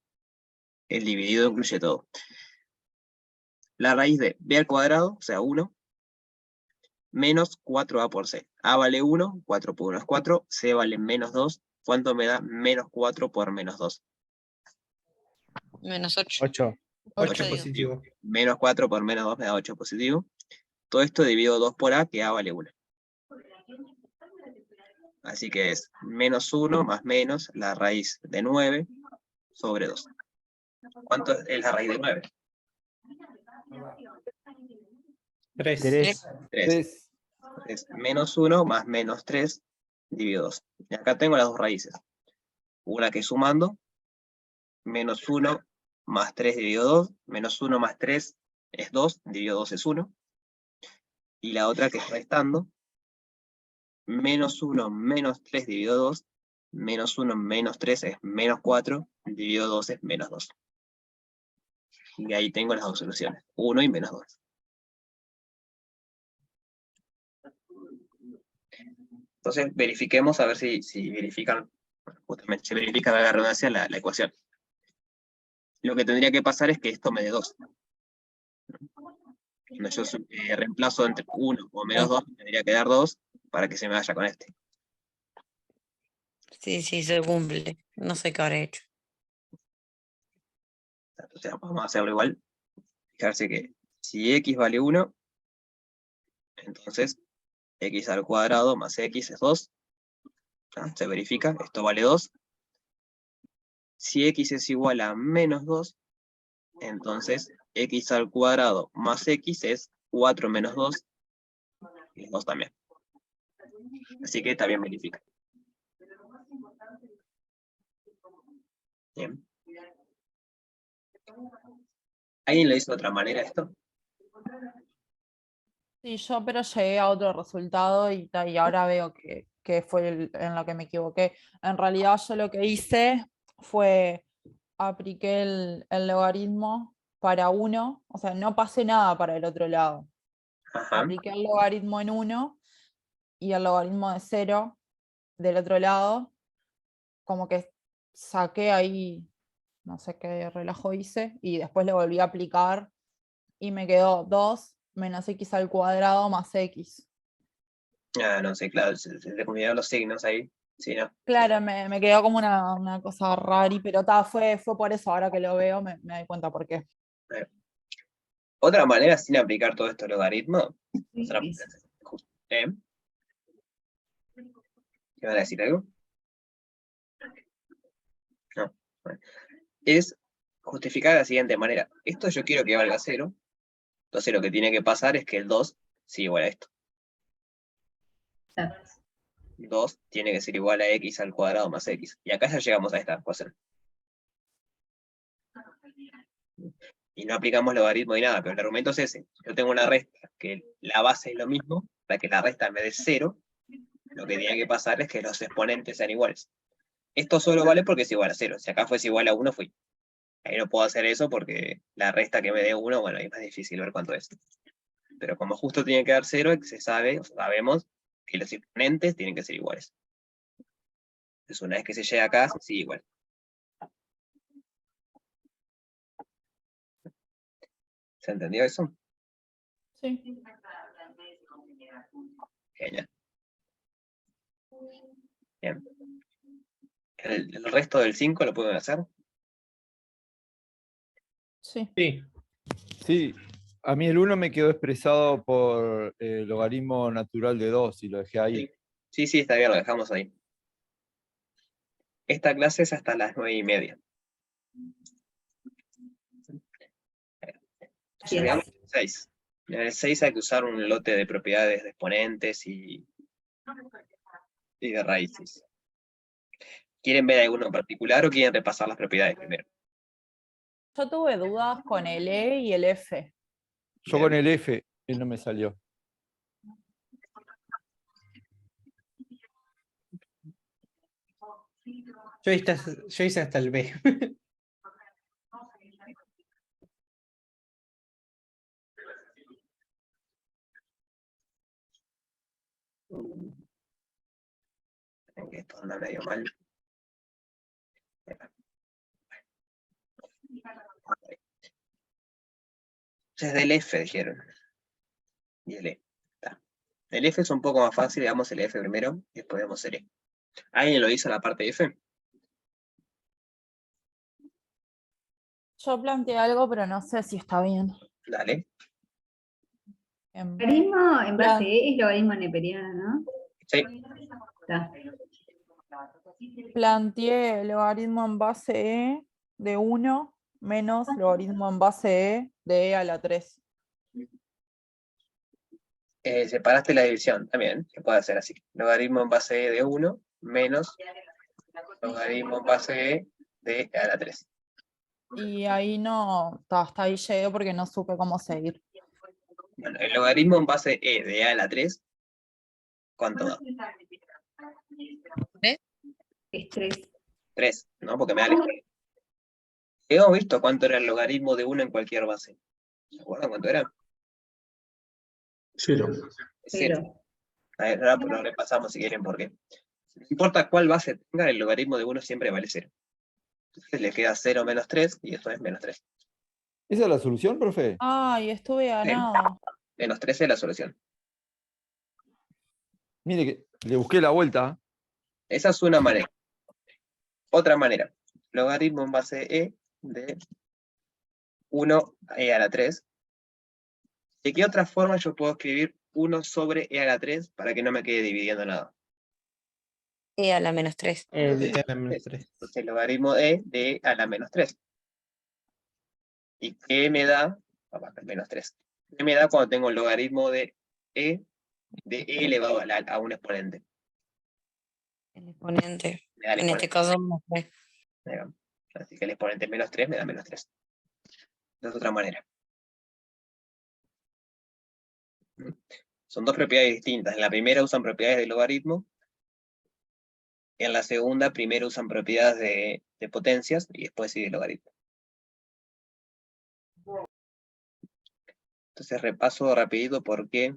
el dividido incluye todo. La raíz de B al cuadrado, o sea 1, menos 4A por C. A vale 1, 4 por 1 es 4, C vale menos 2. ¿Cuánto me da menos 4 por menos 2? Menos 8. 8. 8 digo. positivo. Menos 4 por menos 2 me da 8 positivo. Todo esto dividido 2 por A, que A vale 1. Así que es menos 1 más menos la raíz de 9 sobre 2. ¿Cuánto es la raíz de 9? 3. 3. 3. Es menos 1 más menos 3 dividido 2. Y acá tengo las dos raíces. Una que es sumando, menos 1 más 3 dividido 2, menos 1 más 3 es 2, dividido 2 es 1. Y la otra que es restando, menos 1 menos 3 dividido 2, menos 1 menos 3 es menos 4, dividido 2 es menos 2. Y ahí tengo las dos soluciones, 1 y menos 2. Entonces verifiquemos a ver si verifican, justamente se verifica la redundancia la ecuación. Lo que tendría que pasar es que esto me dé 2. Cuando yo reemplazo entre 1 o menos 2, me tendría que dar 2 para que se me vaya con este. Sí, sí, se cumple. No sé qué habré hecho. Entonces vamos a hacerlo igual. Fijarse que si x vale 1, entonces x al cuadrado más x es 2. Se verifica, esto vale 2. Si x es igual a menos 2, entonces x al cuadrado más x es 4 menos 2, y 2 también. Así que también verifica. Bien. ¿Alguien lo hizo de otra manera esto? Sí, yo pero llegué a otro resultado y ahora veo que fue en lo que me equivoqué. En realidad yo lo que hice fue apliqué el logaritmo para 1, o sea, no pasé nada para el otro lado. Ajá. Apliqué el logaritmo en 1 y el logaritmo de 0 del otro lado, como que saqué ahí, no sé qué relajo hice, y después le volví a aplicar y me quedó 2 menos x al cuadrado más x. Ah, no sé, claro, se te confundieron los signos ahí. Sí, no. Claro, me quedó como una cosa rari, pero fue por eso, ahora que lo veo me doy cuenta por qué. Otra manera sin aplicar todo esto logaritmo. Sí, Otra- eso. ¿eh? ¿Qué van a decir algo? No. Bueno. Es justificar de la siguiente manera. Esto yo quiero que valga 0. Entonces lo que tiene que pasar es que el 2 sea igual a esto. Exacto. 2 tiene que ser igual a x al cuadrado más x. Y acá ya llegamos a esta ecuación. Y no aplicamos logaritmo ni nada, pero el argumento es ese. Yo tengo una resta que la base es lo mismo, para que la resta en vez de 0, lo que tiene que pasar es que los exponentes sean iguales. Esto solo vale porque es igual a 0. Si acá fuese igual a 1, fui. Ahí no puedo hacer eso porque la resta que me dé 1, bueno, ahí es más difícil ver cuánto es. Pero como justo tiene que dar 0, se sabe, o sabemos que los exponentes tienen que ser iguales. Entonces una vez que se llega acá, se sigue igual. ¿Se entendió eso? Sí. Genial. Bien. ¿El resto del 5 lo pueden hacer? Sí. Sí. Sí, a mí el 1 me quedó expresado por el logaritmo natural de 2 y lo dejé ahí. Sí, está bien, lo dejamos ahí. Esta clase es hasta las 9:30. Entonces llegamos al 6. En el 6 hay que usar un lote de propiedades de exponentes y de raíces. ¿Quieren ver alguno en particular o quieren repasar las propiedades primero? Yo tuve dudas con el E y el F. Yo con el F, él no me salió. Yo hice hasta el B. Esto anda medio mal. Entonces del F dijeron. Y el E. Está. El F es un poco más fácil, digamos el F primero, y después vemos el E. ¿Alguien lo hizo en la parte F? Yo planteé algo, pero no sé si está bien. Dale. Logaritmo en base E es logaritmo neperiano, ¿no? Sí. Está. Planteé logaritmo en base E de 1 menos logaritmo en base E de E a la 3. Separaste la división también, se puede hacer así. Logaritmo en base E de 1 menos logaritmo en base E de E a la 3. Y ahí no, hasta ahí llegué porque no supe cómo seguir. Bueno, el logaritmo en base E de E a la 3, ¿cuánto da? Es 3. 3, ¿no? Porque me da el exponente. Hemos visto cuánto era el logaritmo de 1 en cualquier base. ¿Se acuerdan cuánto era? 0. 0. Ahora lo repasamos si quieren por qué. No importa cuál base tenga, el logaritmo de 1 siempre vale 0. Entonces le queda 0 menos 3 y esto es menos 3. ¿Esa es la solución, profe? Ay, estuve ganado. Menos 3 es la solución. Mire que le busqué la vuelta. Esa es una manera. Otra manera. Logaritmo en base E de 1 a E a la 3. ¿De qué otra forma yo puedo escribir 1 sobre E a la 3 para que no me quede dividiendo nada? E a la menos 3. Entonces el logaritmo de E a la menos 3. ¿Y qué me da? Menos 3. ¿Qué me da cuando tengo el logaritmo de E elevado a un exponente? El exponente. Me da el En este exponente. caso, menos 3. Así que el exponente menos 3 me da menos 3. De otra manera. Son dos propiedades distintas. En la primera usan propiedades de logaritmo. En la segunda, primero usan propiedades de potencias y después sí de logaritmo. Entonces repaso rapidito por qué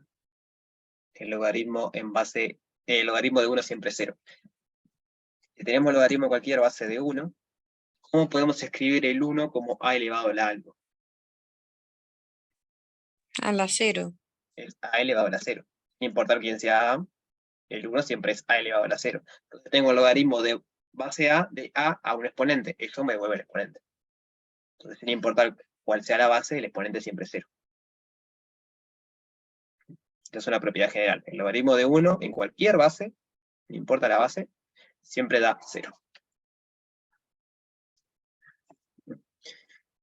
el logaritmo el logaritmo de 1 siempre es 0. Si tenemos logaritmo de cualquier base de 1, ¿cómo podemos escribir el 1 como a elevado a la algo? A la 0. Es a elevado a la 0. No importa quién sea a, el 1 siempre es a elevado a la 0. Entonces tengo el logaritmo de base a, de a un exponente. Eso me devuelve el exponente. Entonces, sin importar cuál sea la base, el exponente siempre es 0. Esta es una propiedad general. El logaritmo de 1 en cualquier base, no importa la base, siempre da 0.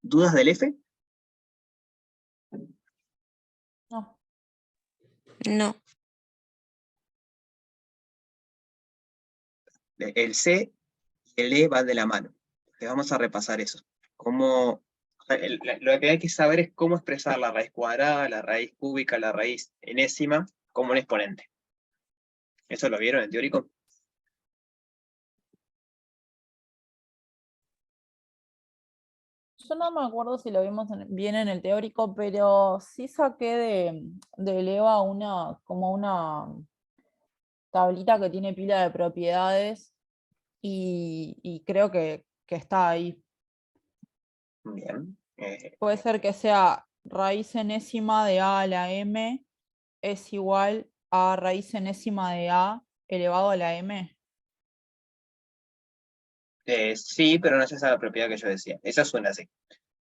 ¿Dudas del F? No. No. El C y el E van de la mano. Entonces vamos a repasar eso. Lo que hay que saber es cómo expresar la raíz cuadrada, la raíz cúbica, la raíz enésima como un exponente. ¿Eso lo vieron en teórico? Yo no me acuerdo si lo vimos bien en el teórico, pero sí saqué de EVA como una tablita que tiene pila de propiedades y creo que está ahí. Bien. Puede ser que sea raíz enésima de a la m es igual a raíz enésima de a elevado a la m. Sí, pero no es esa la propiedad que yo decía. Esa suena así.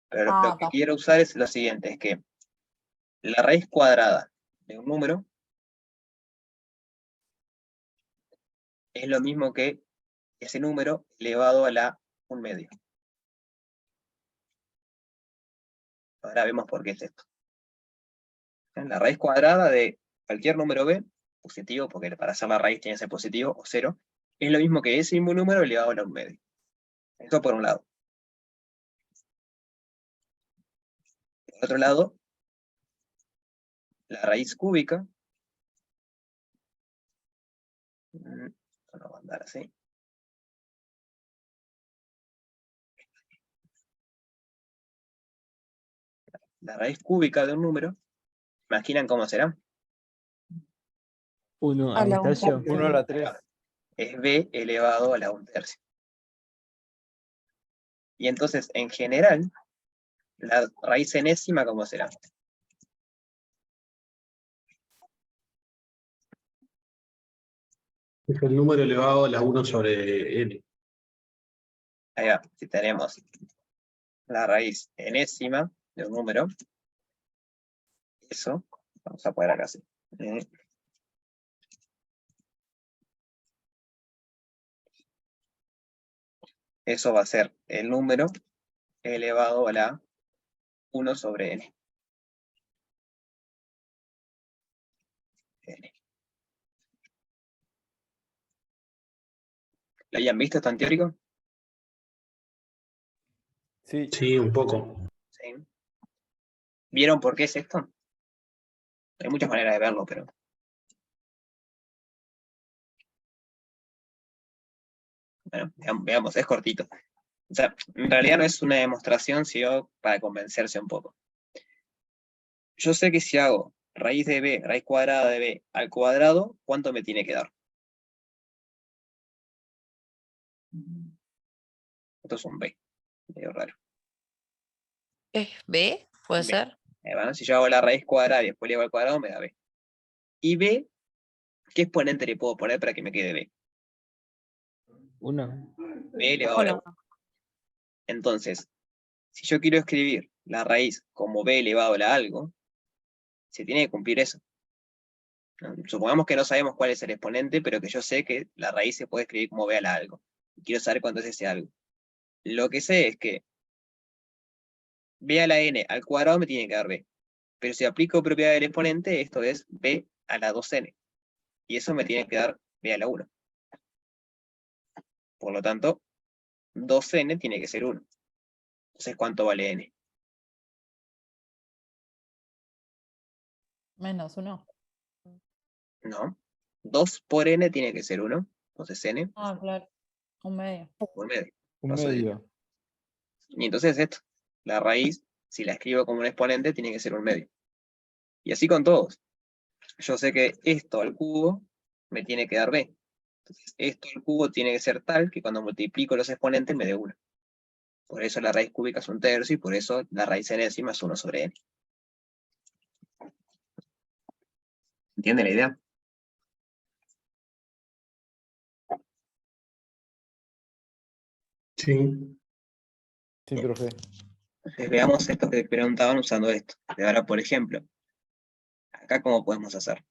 Pero lo que Está. quiero usar es lo siguiente, es que la raíz cuadrada de un número es lo mismo que ese número elevado a la 1/2. Ahora vemos por qué es esto. La raíz cuadrada de cualquier número b, positivo, porque para hacer la raíz tiene que ser positivo, o 0, es lo mismo que ese mismo número elevado a la 1/2. Esto por un lado. Por otro lado, la raíz cúbica, no va a andar así. La raíz cúbica de un número, ¿imaginan cómo será? 1 A a un la 1/3. tercio. 1 a la 3. Es b elevado a la 1/3. Y entonces, en general, la raíz enésima, ¿cómo será? Es el número elevado a la 1 sobre n. Ahí va, si tenemos la raíz enésima de un número, eso, vamos a poner acá así. Eso va a ser el número elevado a la 1 sobre n. ¿Lo habían visto tan teórico? Sí. Sí, un poco. Sí. ¿Vieron por qué es esto? Hay muchas maneras de verlo, pero... Bueno, veamos, es cortito. O sea, en realidad no es una demostración, sino para convencerse un poco. Yo sé que si hago raíz de b, raíz cuadrada de b al cuadrado, ¿cuánto me tiene que dar? Esto es un b, medio raro. ¿Es B? ¿Puede B. ser? Bueno, si yo hago la raíz cuadrada y después le hago al cuadrado, me da b. Y b, ¿qué exponente le puedo poner para que me quede b? 1. B elevado a la 1. Entonces, si yo quiero escribir la raíz como b elevado a la algo, se tiene que cumplir eso. Supongamos que no sabemos cuál es el exponente, pero que yo sé que la raíz se puede escribir como b a la algo. Quiero saber cuánto es ese algo. Lo que sé es que b a la n al cuadrado me tiene que dar b. Pero si aplico propiedad del exponente, esto es b a la 2n. Y eso me tiene que dar b a la 1. Por lo tanto, 2n tiene que ser 1. Entonces, ¿cuánto vale n? Menos 1. No. 2 por n tiene que ser 1. Entonces n Ah, claro. Un medio. por medio. Un Paso de- medio. Y entonces esto, la raíz, si la escribo como un exponente, tiene que ser un medio. Y así con todos. Yo sé que esto al cubo me tiene que dar b. Entonces esto al cubo tiene que ser tal que cuando multiplico los exponentes me dé 1. Por eso la raíz cúbica es 1/3 y por eso la raíz enésima es 1 sobre n. ¿Entiende la idea? Sí. Sí, profe. Entonces veamos esto que preguntaban usando esto. De ahora, por ejemplo, acá ¿cómo podemos hacer?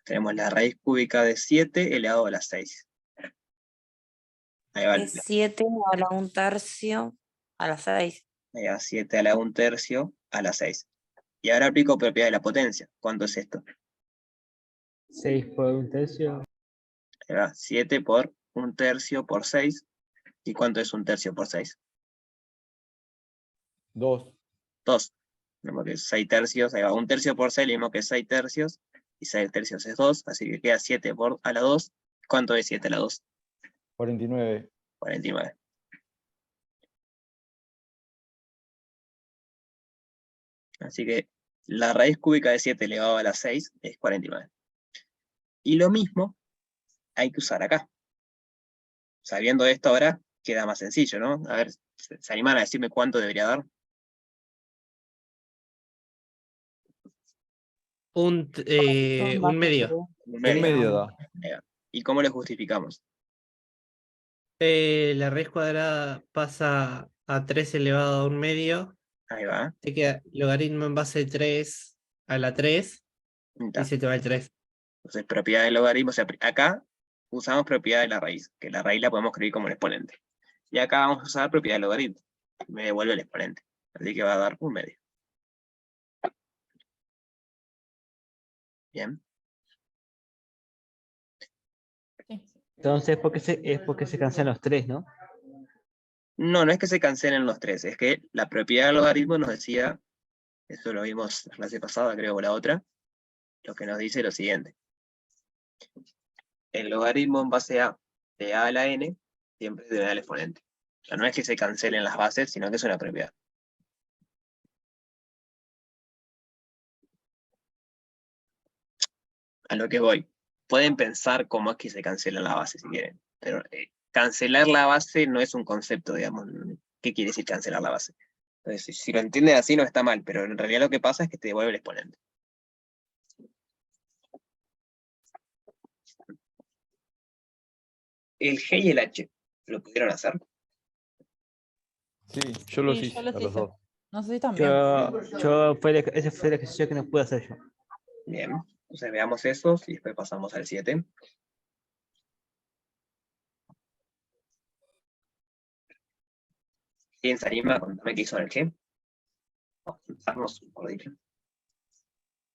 Tenemos la raíz cúbica de 7 elevado a la 6. Ahí va, Es 7 a la 1/3 a las 6. ahí va 7 a la 1/3 a la 6. Y ahora aplico propiedad de la potencia. ¿Cuánto es esto? 6 por 1/3. Ahí va 7 por 1/3 por 6. ¿Y cuánto es 1/3 por 6? 2. 2. Tenemos que 6 tercios, ahí va, 1/3 por 6, le mismo que 6 tercios, y 6 tercios es 2, así que queda 7 por a la 2. ¿Cuánto es 7 a la 2? 49. 49. Así que la raíz cúbica de 7 elevado a la 6 es 49. Y lo mismo hay que usar acá. Sabiendo esto ahora, queda más sencillo, ¿no? A ver, ¿se animan a decirme cuánto debería dar? Un medio. Un Un medio. medio da. Ahí va. ¿Y cómo lo justificamos? La raíz cuadrada pasa a 3 elevado a un medio. Ahí va. Te queda logaritmo en base de 3 a la 3 Está. y se te va el 3. Entonces, propiedad del logaritmo, o sea, acá usamos propiedad de la raíz, que la raíz la podemos escribir como un exponente. Y acá vamos a usar propiedad del logaritmo, me devuelve el exponente. Así que va a dar un medio. Bien. Entonces es porque se cancelan los 3, ¿no? No, no es que se cancelen los tres, es que la propiedad del logaritmo nos decía, esto lo vimos la clase pasada, creo, o la otra, lo que nos dice lo siguiente. El logaritmo en base a de a la n siempre debe dar el exponente. O sea, no es que se cancelen las bases, sino que es una propiedad. A lo que voy. Pueden pensar cómo es que se cancela la base si quieren, pero cancelar la base no es un concepto, digamos. ¿Qué quiere decir cancelar la base? Entonces, si lo entienden así no está mal, pero en realidad lo que pasa es que te devuelve el exponente. El G y el H, ¿lo pudieron hacer? Sí, yo los Sí, hice yo los a los hice. dos. No sé si también. Ese fue el ejercicio que no pude hacer yo. Bien, entonces veamos esos y después pasamos al 7. ¿Quién se anima? Contame qué hizo en el G. Vamos a empezarnos, por dicho.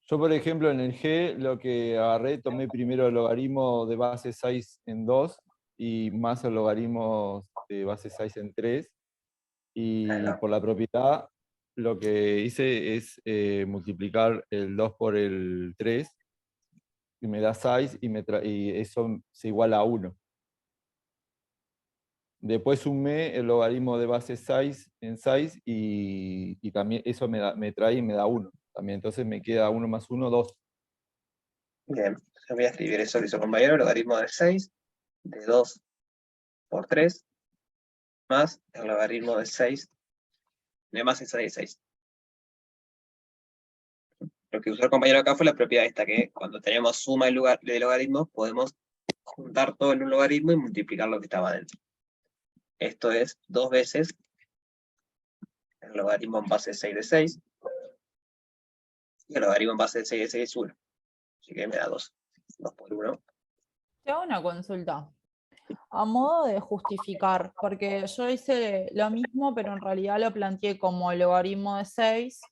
Yo, por ejemplo, en el G, lo que agarré, tomé primero el logaritmo de base 6 en 2 y más el logaritmo de base 6 en 3. Y por la propiedad, lo que hice es multiplicar el 2 por el 3, y me da 6, y eso se iguala a 1. Después sumé el logaritmo de base 6 en 6, y también eso me trae y me da 1. También, entonces me queda 1 más 1, 2. Bien, yo voy a escribir eso que hizo compañero, logaritmo de 6, de 2 por 3, más el logaritmo de 6, de más 6 de 6. Lo que usó el compañero acá fue la propiedad esta, que cuando tenemos suma de logaritmos, podemos juntar todo en un logaritmo y multiplicar lo que estaba dentro. Esto es 2 veces el logaritmo en base de 6 de 6, y el logaritmo en base de 6 de 6 es 1. Así que me da 2. 2 por 1. Te hago una consulta. A modo de justificar, porque yo hice lo mismo, pero en realidad lo planteé como el logaritmo de 6,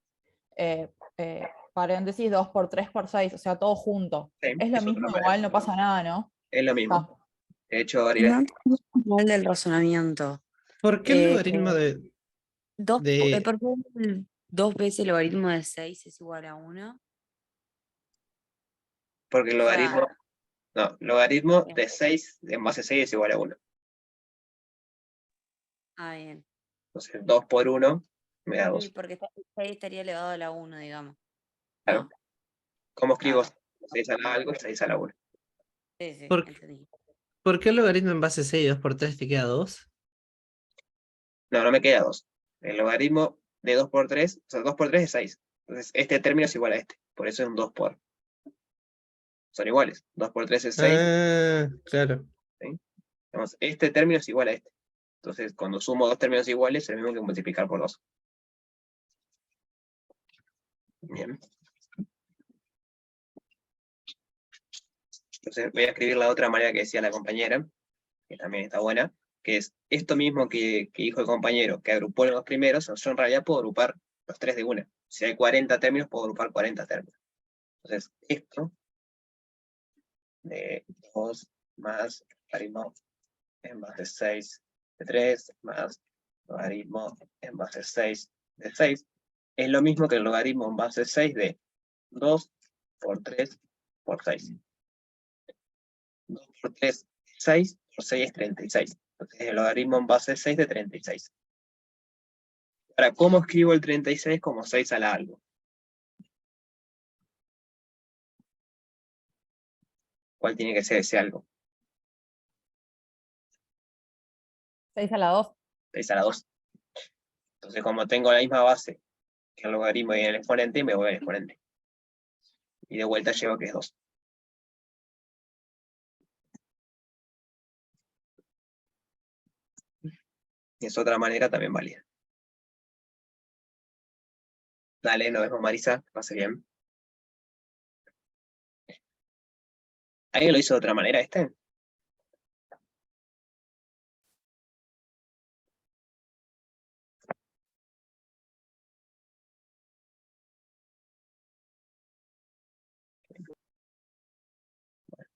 paréntesis 2 por 3 por 6, o sea, todo junto. Sí, Es lo eso mismo, no me- igual no pasa nada, ¿no? Es lo mismo. Ah, De hecho, No Ariel, entiendo mal del razonamiento. ¿Por qué el Eh, logaritmo de, ¿Por de qué el 2 veces el logaritmo de 6 es igual a 1? Porque el O sea, logaritmo, no, logaritmo bien. de 6 en base 6 es igual a 1. Ah, bien. Entonces 2 por 1 me da 2. Porque 6 estaría elevado a la 1, digamos. Claro. ¿No? ¿Cómo escribo Claro. 6 a la algo y 6 a la 1? Sí, sí, ¿Por, entendí. ¿por qué el logaritmo en base 6 y 2 por 3 te queda 2? No, no me queda 2. El logaritmo de 2 por 3, o sea, 2 por 3 es 6. Entonces este término es igual a este. Por eso es un 2 por. Son iguales. 2 por 3 es 6. Ah, claro. ¿Sí? Entonces, este término es igual a este. Entonces, cuando sumo dos términos iguales, es lo mismo que multiplicar por 2. Bien. Entonces, voy a escribir la otra manera que decía la compañera, que también está buena, que es esto mismo que dijo el compañero, que agrupó los primeros, yo en realidad puedo agrupar los 3 de una. Si hay 40 términos, puedo agrupar 40 términos. Entonces, esto de 2 más logaritmo en base 6 de 3 más logaritmo en base 6 de 6 es lo mismo que el logaritmo en base 6 de 2 por 3 por 6. 2 por 3 es 6, por 6 es 36. Entonces el logaritmo en base 6 de 36. Ahora, ¿cómo escribo el 36 como 6 a la algo? ¿Cuál tiene que ser ese algo? 6 a la 2. 6 a la 2. Entonces, como tengo la misma base que el logaritmo y el exponente, me voy al exponente. Y de vuelta llevo que es 2. Y es otra manera también válida. Dale, nos vemos, Marisa. Que pase bien. ¿Alguien lo hizo de otra manera este?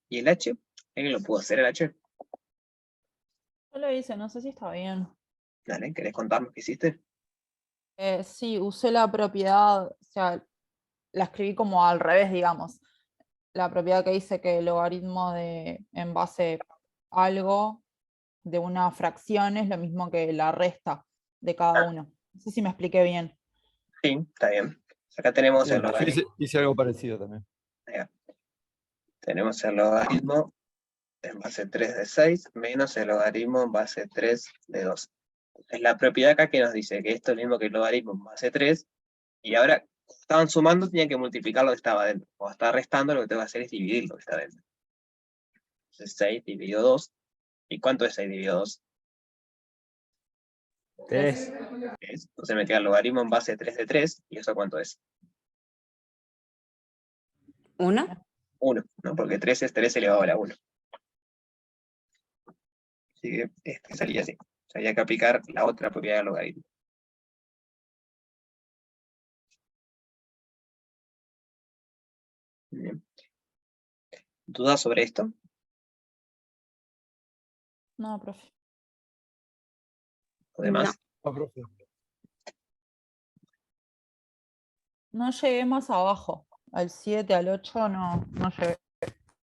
¿Y el H? ¿Alguien lo pudo hacer el H? Yo lo hice, no sé si está bien. Dale, ¿querés contarnos qué hiciste? Sí, usé la propiedad, o sea, la escribí como al revés, digamos. La propiedad que dice que el logaritmo de en base a algo de una fracción es lo mismo que la resta de cada uno. No sé si me expliqué bien. Sí, está bien. Acá tenemos Sí, el yo logaritmo. hice algo parecido también. Tenemos el logaritmo en base 3 de 6 menos el logaritmo en base 3 de 2. Es la propiedad acá que nos dice que esto es lo mismo que el logaritmo en base 3, y ahora, cuando estaban sumando, tenían que multiplicar lo que estaba dentro. Cuando estaba restando, lo que tengo que hacer es dividir lo que está dentro. Entonces 6 dividido 2. ¿Y cuánto es 6 dividido 2? 3. Entonces me queda el logaritmo en base 3 de 3, ¿y eso cuánto es? 1. 1, ¿no? Porque 3 es 3 elevado a la 1. Así que este salía así. O sea, había que aplicar la otra propiedad del logaritmo. Bien. ¿Dudas sobre esto? No, profe. ¿O demás? No, profe. No llegué más abajo. Al 7, al 8 no llegué.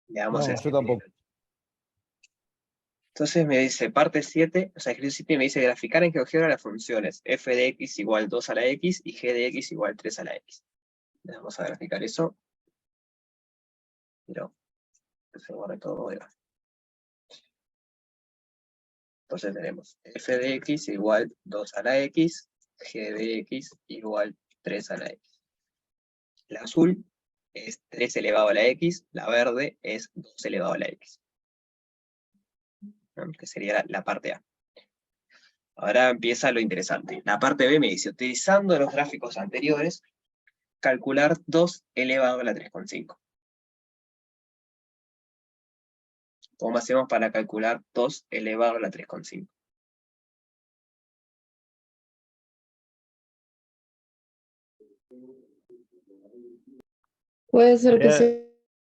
Veamos No, el yo 7. tampoco. Entonces me dice parte 7, o sea, ejercicio 7 me dice graficar en GeoGebra las funciones f de x igual 2 a la x y g de x igual 3 a la x. Vamos a graficar eso. Pero se borre todo. Entonces tenemos f de x igual 2 a la x, g de x igual 3 a la x. La azul es 3 elevado a la x, la verde es 2 elevado a la x. ¿No? Que sería la parte A. Ahora empieza lo interesante. La parte B me dice, utilizando los gráficos anteriores, calcular 2 elevado a la 3,5. ¿Cómo hacemos para calcular 2 elevado a la 3,5? Puede ser que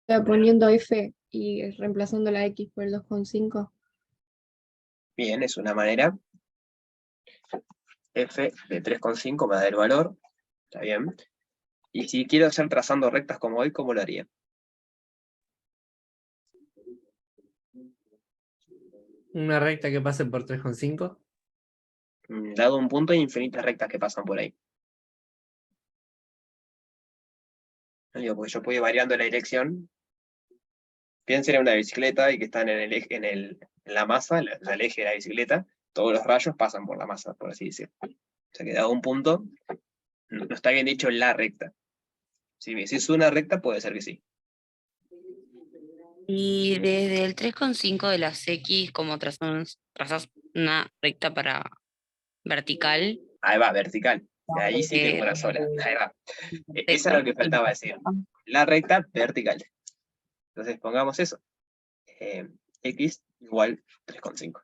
sea poniendo F y reemplazando la X por el 2,5. Bien, es una manera. F de 3,5 me da el valor. Está bien. Y si quiero hacer trazando rectas como hoy, ¿cómo lo haría? Una recta que pase por 3,5. Dado un punto, hay infinitas rectas que pasan por ahí. No digo, porque yo puedo ir variando la dirección. Piensen en una bicicleta y que están en la masa, el eje de la bicicleta, todos los rayos pasan por la masa, por así decirlo. O sea que dado un punto, no está bien dicho la recta. Si me decís una recta, puede ser que sí. Y desde el 3,5 de las X, como trazas una recta para vertical. Ahí va, vertical. De ahí sí tengo una sola. Ahí va. Eso es lo que faltaba decir. La recta vertical. Entonces pongamos eso. X igual 3,5.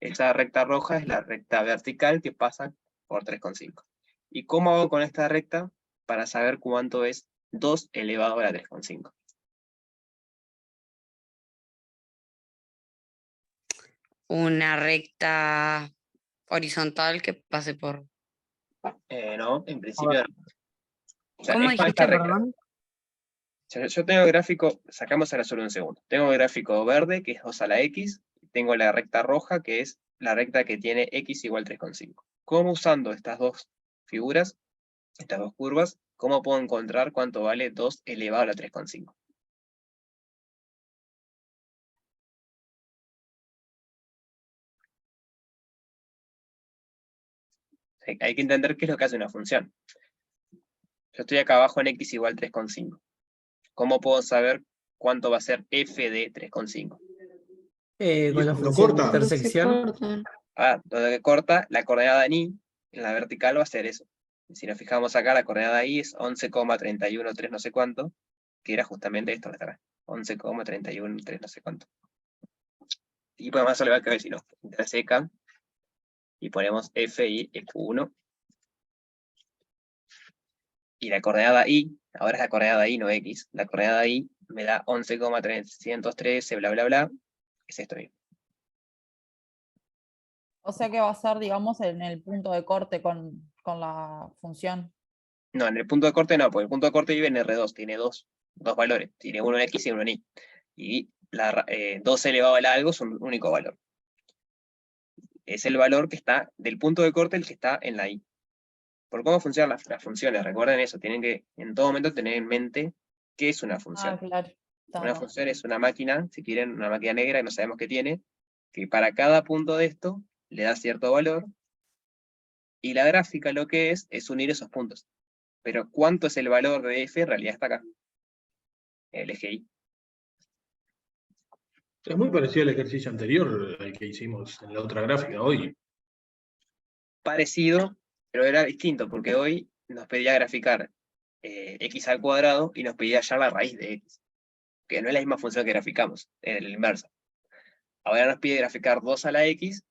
Esa recta roja es la recta vertical que pasa por 3,5. ¿Y cómo hago con esta recta para saber cuánto es 2 elevado a la 3,5? Una recta horizontal que pase por... No, en principio no. O sea, ¿Cómo es con dijiste, esta recta. perdón? Yo tengo el gráfico, sacamos ahora solo un segundo. Tengo el gráfico verde, que es 2 a la X, y tengo la recta roja, que es la recta que tiene X igual 3,5. ¿Cómo usando estas dos figuras, estas dos curvas, cómo puedo encontrar cuánto vale 2 elevado a la 3,5? Hay que entender qué es lo que hace una función. Yo estoy acá abajo en X igual 3,5. ¿Cómo puedo saber cuánto va a ser F de 3,5? Con la cuando función de corta. Cuando se intersección. cortan. Donde corta, la coordenada en Y, en la vertical va a ser eso. Si nos fijamos acá, la coordenada Y es 11,313 no sé cuánto, que era justamente esto de acá. 11,313 no sé cuánto. Y podemos hacerlo igual que ver si nos interseca y ponemos F y F1. Y la coordenada Y, ahora es la coordenada Y, no X. La coordenada Y me da 11,313, bla, bla, bla. Es esto mismo. O sea que va a ser, digamos, en el punto de corte con la función. No, en el punto de corte no, porque el punto de corte vive en R2, tiene dos valores. Tiene uno en X y uno en Y. Y 2 elevado a la algo es un único valor. Es el valor que está del punto de corte, el que está en la Y. Por cómo funcionan las funciones, recuerden eso, tienen que en todo momento tener en mente qué es una función. Ah, claro. Una función es una máquina, si quieren, una máquina negra que no sabemos qué tiene, que para cada punto de esto le da cierto valor, y la gráfica lo que es unir esos puntos. Pero ¿cuánto es el valor de f? En realidad está acá, el eje Y. Es muy parecido al ejercicio anterior al que hicimos en la otra gráfica hoy. Parecido, pero era distinto, porque hoy nos pedía graficar x al cuadrado y nos pedía hallar la raíz de x, que no es la misma función que graficamos, en el inverso. Ahora nos pide graficar 2 a la x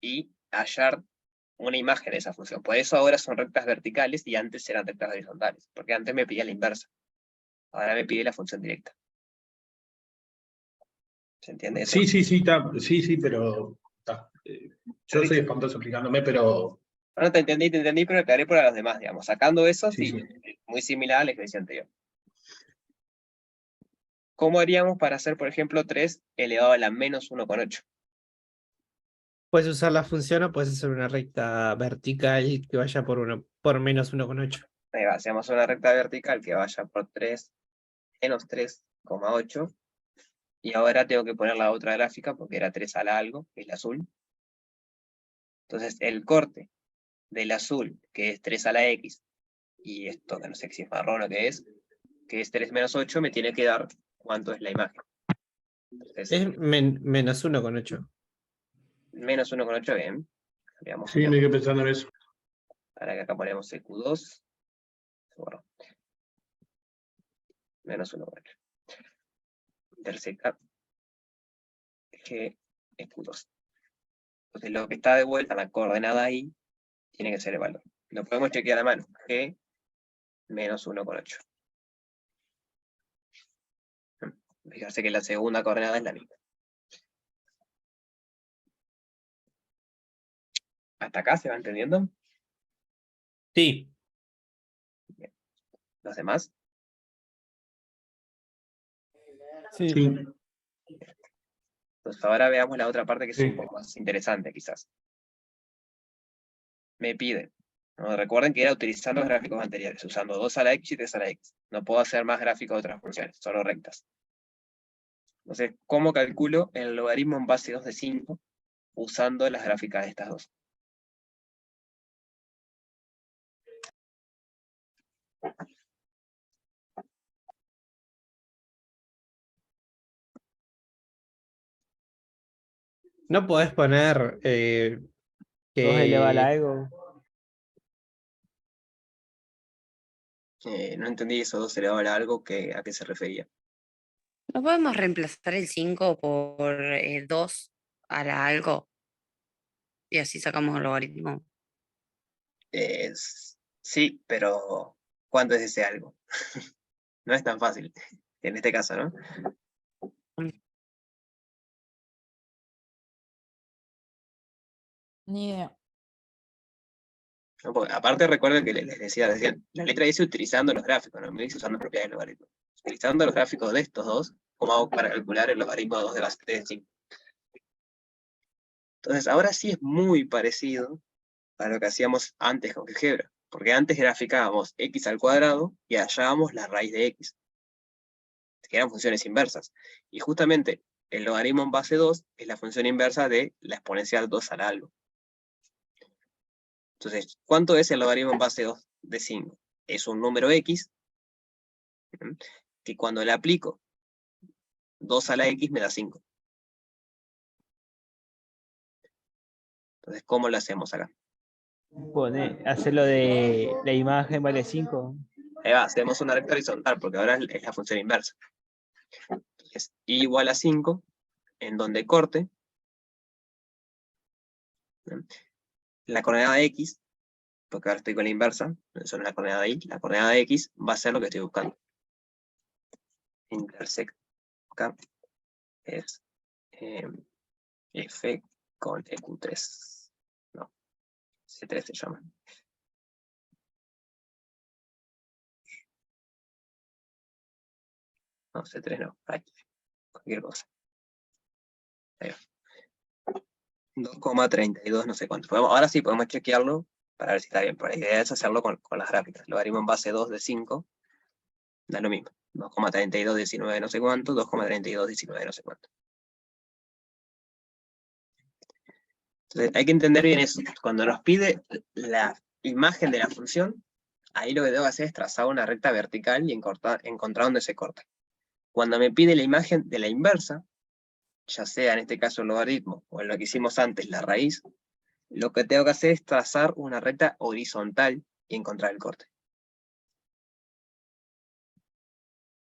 y hallar una imagen de esa función. Por eso ahora son rectas verticales y antes eran rectas horizontales, porque antes me pedía la inversa. Ahora me pide la función directa. ¿Se entiende eso? Sí, sí, pero yo soy espantoso explicándome, pero... No te entendí, pero aclaré para los demás, digamos. Sacando eso, Sí, sí, muy similar al ejercicio anterior. ¿Cómo haríamos para hacer, por ejemplo, 3 elevado a la menos 1,8? Puedes usar la función o puedes hacer una recta vertical que vaya por menos 1,8. Ahí va, hacemos una recta vertical que vaya por 3 menos 3,8. Y ahora tengo que poner la otra gráfica porque era 3 a la algo, que es la azul. Entonces el corte del azul, que es 3 a la x, y esto que no sé si es marrón o qué es, que es 3 menos 8, me tiene que dar cuánto es la imagen. Entonces, Es menos 1,8. menos 1,8, bien. Cambiamos sí, me quedé pensando en eso. para que acá ponemos el Q2. Bueno, menos 1,8. Intersecta G es Q2. Entonces lo que está de vuelta en la coordenada ahí tiene que ser el valor. Lo podemos chequear a mano. G menos 1,8. Fijarse que la segunda coordenada es la misma. ¿Hasta acá se va entendiendo? Sí. Bien. ¿Los demás? Sí. Sí. Entonces ahora veamos la otra parte que es Sí. un poco más interesante quizás. Me piden, ¿no? Recuerden que era utilizando los gráficos anteriores, usando 2 a la x y 3 a la x. No puedo hacer más gráficos de otras funciones, solo rectas. Entonces, ¿cómo calculo el logaritmo en base 2 de 5 usando las gráficas de estas dos? No podés poner 2 elevado a la que... algo. No entendí eso, 2 elevado a algo, ¿a qué se refería? ¿No podemos reemplazar el 5 por 2 a la algo? Y así sacamos el logaritmo. Sí, pero ¿cuánto es ese algo? No es tan fácil, en este caso, ¿no? Ni idea. No, porque aparte recuerden que les decía recién, la letra dice utilizando los gráficos, no me dice usando propiedades del logaritmo. Utilizando los gráficos de estos dos, ¿cómo hago para calcular el logaritmo de 2 de base 3 de 5? Entonces, ahora sí es muy parecido a lo que hacíamos antes con GeoGebra, porque antes graficábamos x al cuadrado y hallábamos la raíz de x, que eran funciones inversas. Y justamente el logaritmo en base 2 es la función inversa de la exponencial 2 al algo. Entonces, ¿cuánto es el logaritmo en base 2 de 5? Es un número x, que cuando le aplico 2 a la x me da 5. Entonces, ¿cómo lo hacemos acá? Hacerlo de la imagen vale 5. Ahí va, hacemos una recta horizontal, porque ahora es la función inversa. Entonces, y igual a 5, en donde corte, ¿no? La coordenada x, porque ahora estoy con la inversa, eso no es la coordenada y, la coordenada x va a ser lo que estoy buscando. Intersecta es f con eq3. No, c3 se llama. No, c3 no, ahí, cualquier cosa. Ahí va. 2,32 no sé cuánto. Ahora sí podemos chequearlo para ver si está bien, pero la idea es hacerlo con las gráficas. Logaritmo en base 2 de 5 da lo mismo. 2,3219 no sé cuánto, 2,3219 no sé cuánto. Entonces hay que entender bien eso. Cuando nos pide la imagen de la función, ahí lo que debo hacer es trazar una recta vertical y encontrar dónde se corta. Cuando me pide la imagen de la inversa, ya sea en este caso el logaritmo o en lo que hicimos antes, la raíz, lo que tengo que hacer es trazar una recta horizontal y encontrar el corte.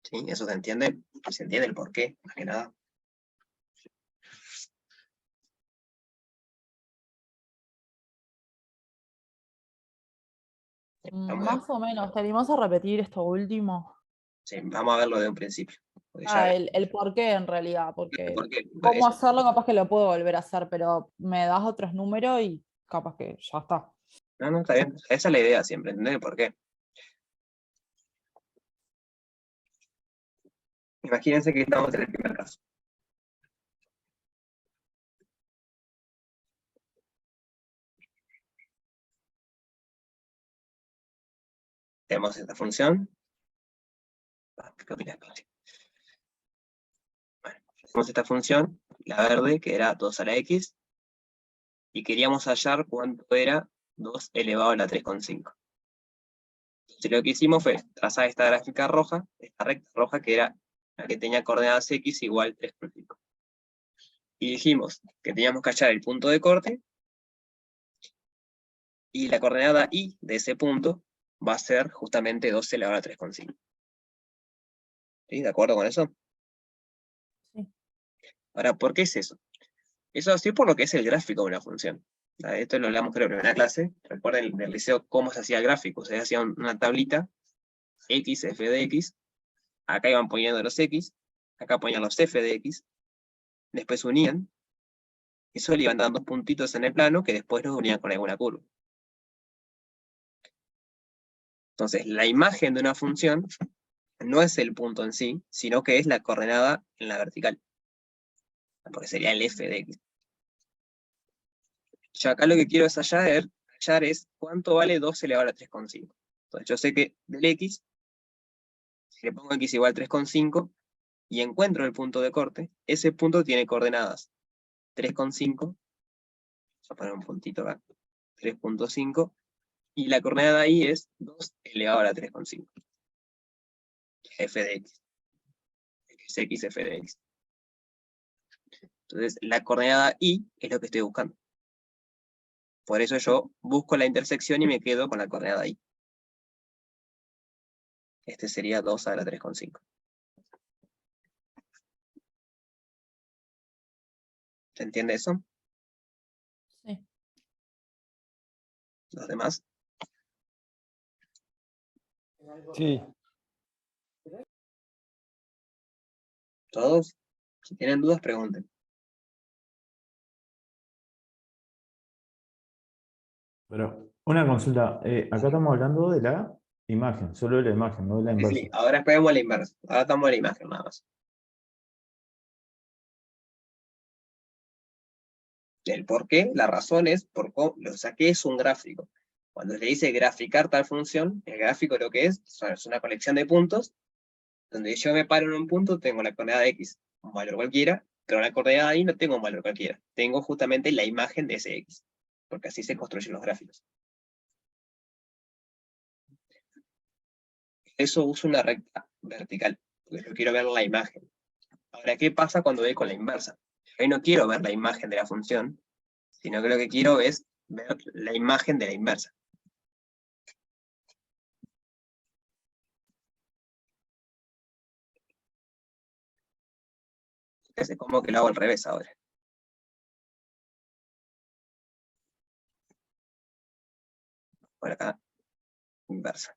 ¿Sí? ¿Eso se entiende? ¿Se entiende el porqué? Más que nada. Más o menos. ¿Te animás a repetir esto último? Sí, vamos a verlo de un principio. Ya El por qué en realidad, porque porque cómo eso, hacerlo capaz que lo puedo volver a hacer, pero me das otros números y capaz que ya está. no, está bien. Esa es la idea siempre, ¿entendés por qué? Imagínense que estamos en el primer caso. Tenemos esta función. ¿Qué opinas, Claudia? Bueno, tenemos esta función, la verde, que era 2 a la x, y queríamos hallar cuánto era 2 elevado a la 3,5. Entonces lo que hicimos fue trazar esta gráfica roja, esta recta roja, que era la que tenía coordenadas x igual 3,5. Y dijimos que teníamos que hallar el punto de corte, y la coordenada y de ese punto va a ser justamente 2 elevado a la 3,5. ¿Sí? ¿De acuerdo con eso? Sí. Ahora, ¿por qué es eso? Eso así por lo que es el gráfico de una función. Esto lo hablamos creo en la primera clase. Recuerden del liceo cómo se hacía el gráfico. Se hacía una tablita, x, f de x. Acá iban poniendo los x, acá ponían los f de x. Después unían. Y solo iban dando dos puntitos en el plano que después los unían con alguna curva. Entonces, la imagen de una función no es el punto en sí, sino que es la coordenada en la vertical. porque sería el f de x. Yo acá lo que quiero es hallar es cuánto vale 2 elevado a la 3,5. Entonces yo sé que del x, si le pongo x igual a 3,5 y encuentro el punto de corte, ese punto tiene coordenadas 3,5, voy a poner un puntito acá, 3,5, y la coordenada ahí es 2 elevado a la 3,5. F de x. Es x f de x. Entonces la coordenada y es lo que estoy buscando. Por eso yo busco la intersección y me quedo con la coordenada y. Este sería 2 a la 3,5. ¿Se entiende eso? Sí. ¿Los demás? Sí. ¿Todos? Si tienen dudas, pregunten. Pero una consulta, acá estamos hablando de la imagen, solo de la imagen, no de la Sí, inversa. sí, ahora esperemos la inversa. Ahora estamos en la imagen nada más. El por qué, la razón es por cómo lo saqué es un gráfico. Cuando se dice graficar tal función, el gráfico lo que es una colección de puntos, donde yo me paro en un punto, tengo la coordenada x, un valor cualquiera, pero la coordenada y no tengo un valor cualquiera. Tengo justamente la imagen de ese x, porque así se construyen los gráficos. Eso uso una recta vertical, porque yo quiero ver la imagen. Ahora, ¿qué pasa cuando voy con la inversa? Yo no quiero ver la imagen de la función, sino que lo que quiero es ver la imagen de la inversa. Es como que lo hago al revés ahora. Por acá, inversa.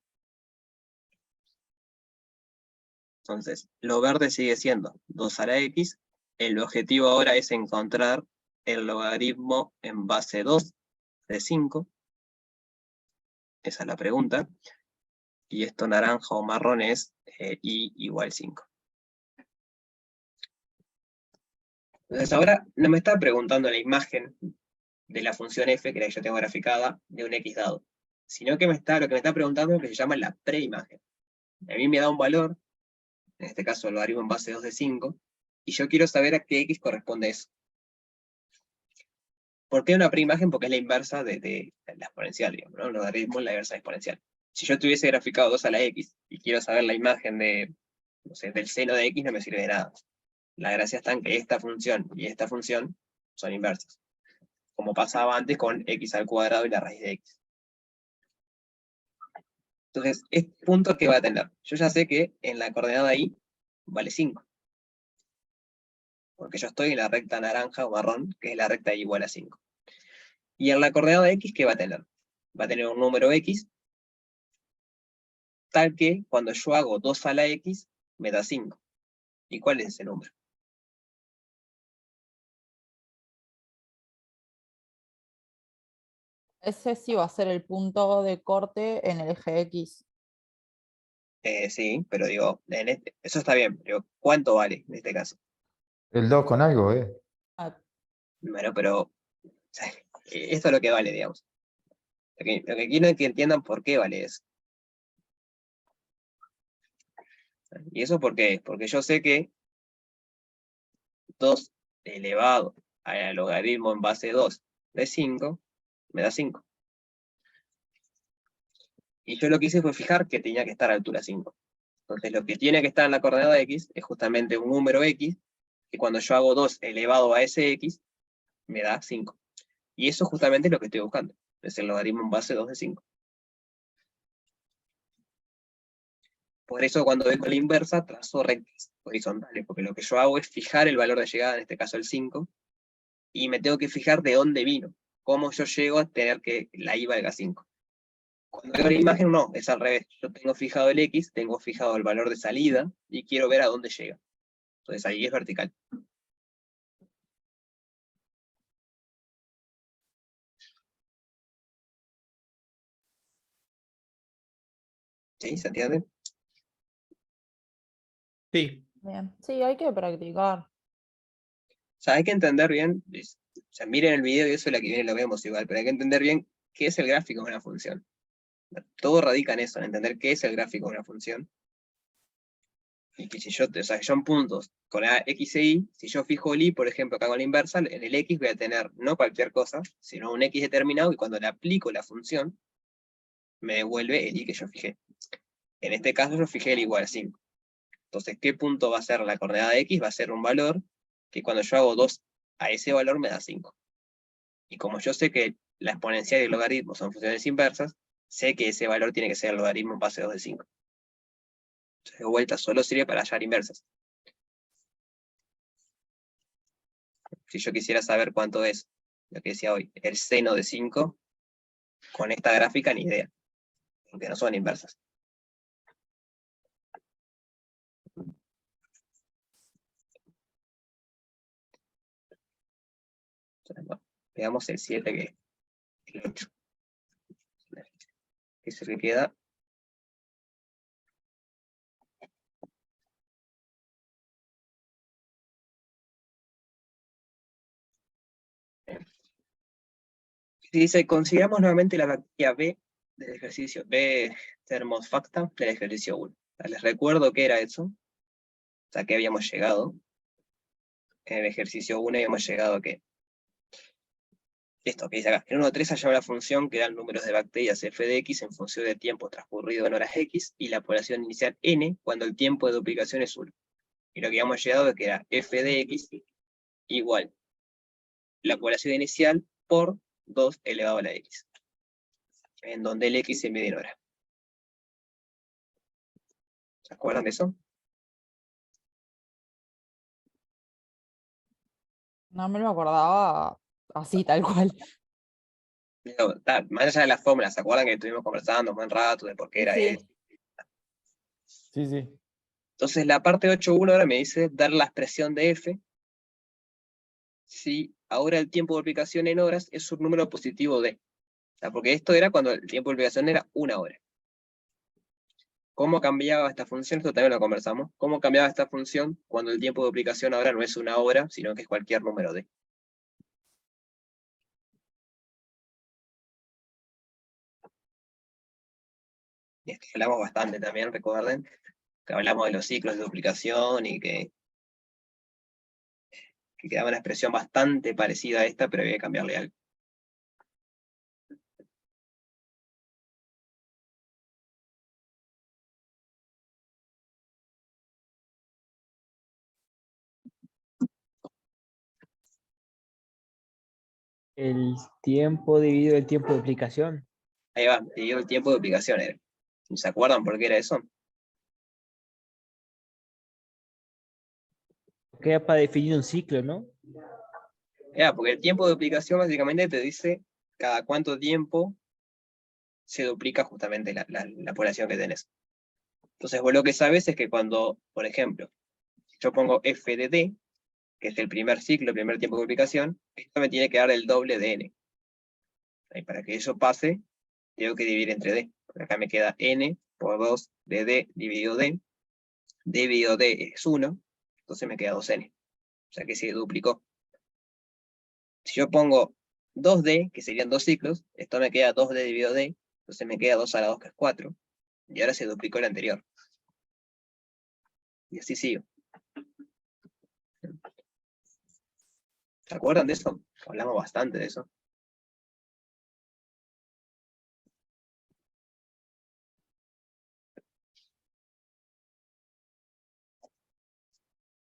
Entonces, lo verde sigue siendo 2 a la x. El objetivo ahora es encontrar el logaritmo en base 2 de 5. Esa es la pregunta. Y esto naranja o marrón es y igual 5. Entonces ahora no me está preguntando la imagen de la función f, que la que yo tengo graficada, de un x dado, sino que lo que me está preguntando es lo que se llama la preimagen. A mí me da un valor, en este caso el logaritmo en base 2 de 5, y yo quiero saber a qué x corresponde eso. ¿Por qué una preimagen? Porque es la inversa de la exponencial, digamos, ¿no? El logaritmo es la inversa exponencial. Si yo tuviese graficado 2 a la x y quiero saber la imagen de, no sé, del seno de x, no me sirve de nada. La gracia está en que esta función y esta función son inversas, como pasaba antes con x al cuadrado y la raíz de x. Entonces, este punto que va a tener, yo ya sé que en la coordenada y vale 5. Porque yo estoy en la recta naranja o marrón, que es la recta y igual a 5. Y en la coordenada x, ¿qué va a tener? Va a tener un número x, tal que cuando yo hago 2 a la x, me da 5. ¿Y cuál es ese número? Ese sí va a ser el punto de corte en el eje X. Sí, pero digo, eso está bien, pero ¿cuánto vale en este caso? El 2 con algo, Bueno, pero esto es lo que vale, digamos. Lo que quiero es que entiendan por qué vale eso. ¿Y eso por qué? Porque yo sé que 2 elevado al logaritmo en base 2 de 5 me da 5. Y yo lo que hice fue fijar que tenía que estar a altura 5. Entonces lo que tiene que estar en la coordenada x es justamente un número x, que cuando yo hago 2 elevado a ese x, me da 5. Y eso justamente es lo que estoy buscando. Es el logaritmo en base 2 de 5. Por eso cuando vengo a la inversa, trazo rectas horizontales, porque lo que yo hago es fijar el valor de llegada, en este caso el 5, y me tengo que fijar de dónde vino, cómo yo llego a tener que la y valga 5. Cuando veo la imagen, no, es al revés. Yo tengo fijado el x, tengo fijado el valor de salida, y quiero ver a dónde llega. Entonces ahí es vertical. ¿Sí? ¿Se entiende? Sí. Bien. Sí, hay que practicar. sea, hay que entender bien, o sea, miren el video y eso es la que viene lo vemos igual, pero hay que entender bien qué es el gráfico de una función. Todo radica en eso, en entender qué es el gráfico de una función. Y que si yo, o sea, yo en puntos con A, X e Y, si yo fijo el Y, por ejemplo, acá con la inversa, en el X voy a tener no cualquier cosa, sino un X determinado, y cuando le aplico la función, me devuelve el Y que yo fijé. En este caso yo fijé el igual a 5. Entonces, ¿qué punto va a ser la coordenada X? Va a ser un valor que cuando yo hago 2 a ese valor me da 5. Y como yo sé que la exponencial y el logaritmo son funciones inversas, sé que ese valor tiene que ser el logaritmo en base 2 de 5. Entonces, de vuelta, solo sirve para hallar inversas. Si yo quisiera saber cuánto es, lo que decía hoy, el seno de 5, con esta gráfica ni idea, porque no son inversas. Entonces, bueno, veamos el 7 que es el 8. Que es el que queda. Si dice, consideramos nuevamente la bacteria B del ejercicio, B termosfacta del ejercicio 1. Les recuerdo que era eso, o sea, que habíamos llegado. En el ejercicio 1 habíamos llegado a que esto que dice acá, en 1.3 hallaba la función que dan números de bacterias f de x en función del tiempo transcurrido en horas x y la población inicial n cuando el tiempo de duplicación es 1. Y lo que habíamos llegado es que era f de x igual la población inicial por 2 elevado a la x, en donde el x se mide en horas. ¿Se acuerdan de eso? No me lo acordaba así, tal cual. Digo, más allá de las fórmulas, ¿se acuerdan que estuvimos conversando un buen rato de por qué era Sí. eso? Sí, sí. Entonces la parte 8.1 ahora me dice dar la expresión de f si ahora el tiempo de duplicación en horas es un número positivo de. O sea, porque esto era cuando el tiempo de duplicación era 1 hora. ¿Cómo cambiaba esta función? Esto también lo conversamos. ¿Cómo cambiaba esta función cuando el tiempo de duplicación ahora no es 1 hora, sino que es cualquier número de? Y esto hablamos bastante también, recuerden, que hablamos de los ciclos de duplicación y que quedaba una expresión bastante parecida a esta, pero había que cambiarle algo. El tiempo dividido el tiempo de aplicación. Ahí va, dividido el tiempo de duplicación era. ¿Se acuerdan por qué era eso? Queda para definir un ciclo, ¿no? Porque el tiempo de duplicación básicamente te dice cada cuánto tiempo se duplica justamente la población que tenés. Entonces vos lo que sabes es que cuando, por ejemplo, yo pongo f de d, que es el primer ciclo, el primer tiempo de duplicación, esto me tiene que dar el doble de n. Y para que eso pase, tengo que dividir entre d. Por acá me queda n por 2 de d dividido d. D dividido d es 1, entonces me queda 2n. O sea que se duplicó. Si yo pongo 2d, que serían 2 ciclos, esto me queda 2d dividido d, entonces me queda 2 a la 2, que es 4. Y ahora se duplicó el anterior. Y así sigo. ¿Se acuerdan de eso? Hablamos bastante de eso.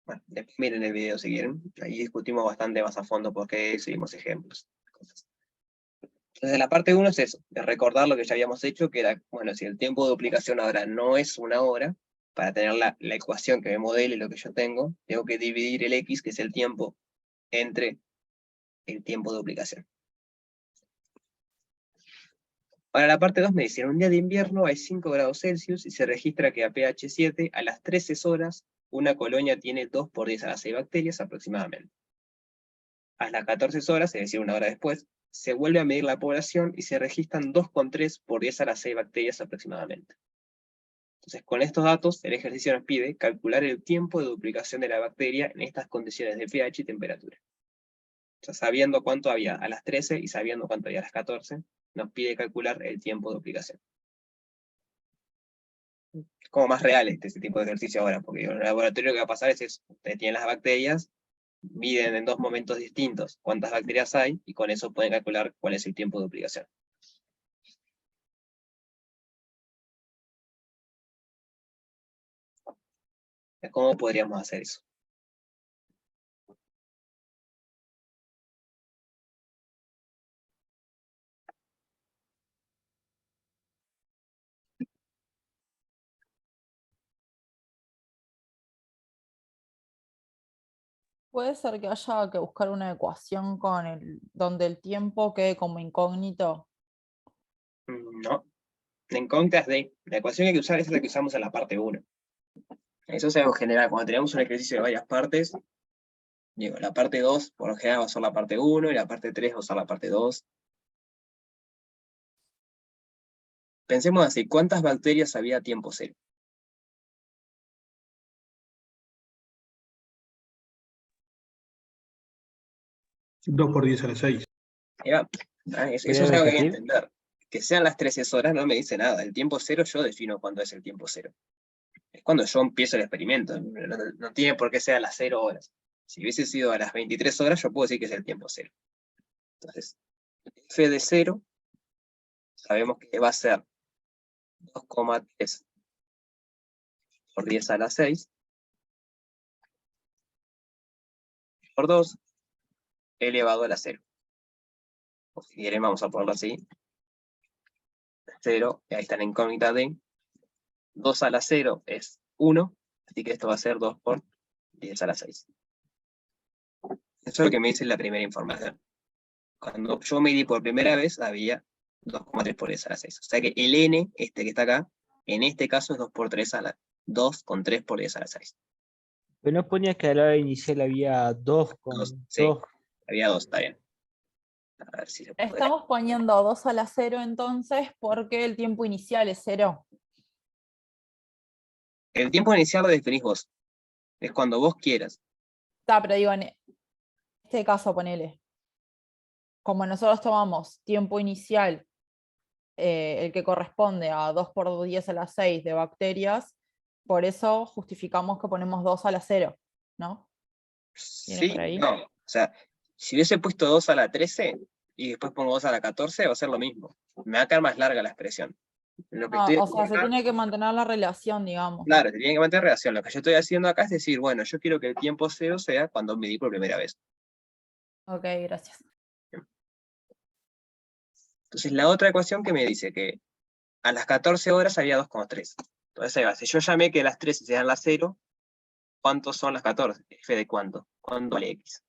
Bueno, después miren el video si quieren. Ahí discutimos bastante más a fondo porque seguimos ejemplos. Entonces la parte 1 es eso, de recordar lo que ya habíamos hecho, que era, bueno, si el tiempo de duplicación ahora no es 1 hora, para tener la ecuación que me modele lo que yo tengo que dividir el x, que es el tiempo, entre el tiempo de duplicación. Para la parte 2 me dicen, un día de invierno hay 5 grados Celsius y se registra que a pH 7, a las 13 horas, una colonia tiene 2 por 10 a las 6 bacterias aproximadamente. A las 14 horas, es decir, 1 hora después, se vuelve a medir la población y se registran 2,3 por 10 a las 6 bacterias aproximadamente. Entonces, con estos datos, el ejercicio nos pide calcular el tiempo de duplicación de la bacteria en estas condiciones de pH y temperatura. O sea, sabiendo cuánto había a las 13 y sabiendo cuánto había a las 14, nos pide calcular el tiempo de duplicación. Es como más real este tipo de ejercicio ahora, porque en el laboratorio lo que va a pasar es eso. Ustedes tienen las bacterias, miden en dos momentos distintos cuántas bacterias hay, y con eso pueden calcular cuál es el tiempo de duplicación. ¿Cómo podríamos hacer eso? Puede ser que haya que buscar una ecuación donde el tiempo quede como incógnito. No. La incógnita es D. La ecuación que hay que usar es la que usamos en la parte 1. Eso es algo general. Cuando tenemos un ejercicio de varias partes, digo, la parte 2 por lo general va a ser la parte 1 y la parte 3 va a ser la parte 2. Pensemos así, ¿cuántas bacterias había a tiempo cero? ¿2 por 10 a la 6? Eso es algo que hay que entender. Que sean las 13 horas no me dice nada. El tiempo cero yo defino cuándo es el tiempo cero. Es cuando yo empiezo el experimento. No tiene por qué ser a las 0 horas. Si hubiese sido a las 23 horas, yo puedo decir que es el tiempo cero. Entonces, f de 0, sabemos que va a ser 2,3 por 10 a la 6 por 2 elevado a la 0. O si quieren, vamos a ponerlo así. 0, ahí está la incógnita de 2 a la 0 es 1, así que esto va a ser 2 por 10 a la 6. Eso es lo que me dice la primera información. Cuando yo medí por primera vez, había 2,3 por 10 a la 6. O sea que el n, este que está acá, en este caso es 2 por 3 a la 2,3 por 10 a la 6. Pero no ponía que a la hora inicial había 2 con 2. Sí, había 2, está bien. A ver si se puede. Estamos poniendo 2 a la 0 entonces porque el tiempo inicial es 0. El tiempo inicial lo definís vos. Es cuando vos quieras. Está, pero digo, en este caso ponele. Como nosotros tomamos tiempo inicial, el que corresponde a 2 por 10 a la 6 de bacterias, por eso justificamos que ponemos 2 a la 0, ¿no? ¿Viene por ahí? No. O sea, si hubiese puesto 2 a la 13 y después pongo 2 a la 14, va a ser lo mismo. Me va a quedar más larga la expresión. Lo que estoy O sea, acá, se tiene que mantener la relación, digamos. claro, se tiene que mantener relación. Lo que yo estoy haciendo acá es decir, bueno, yo quiero que el tiempo cero sea cuando medí por primera vez. Ok, gracias. Entonces la otra ecuación que me dice que a las 14 horas había 2,3. Entonces ahí va, si yo llamé que las 13 sean las 0, ¿cuántos son las 14? F de cuánto. ¿Cuánto vale X?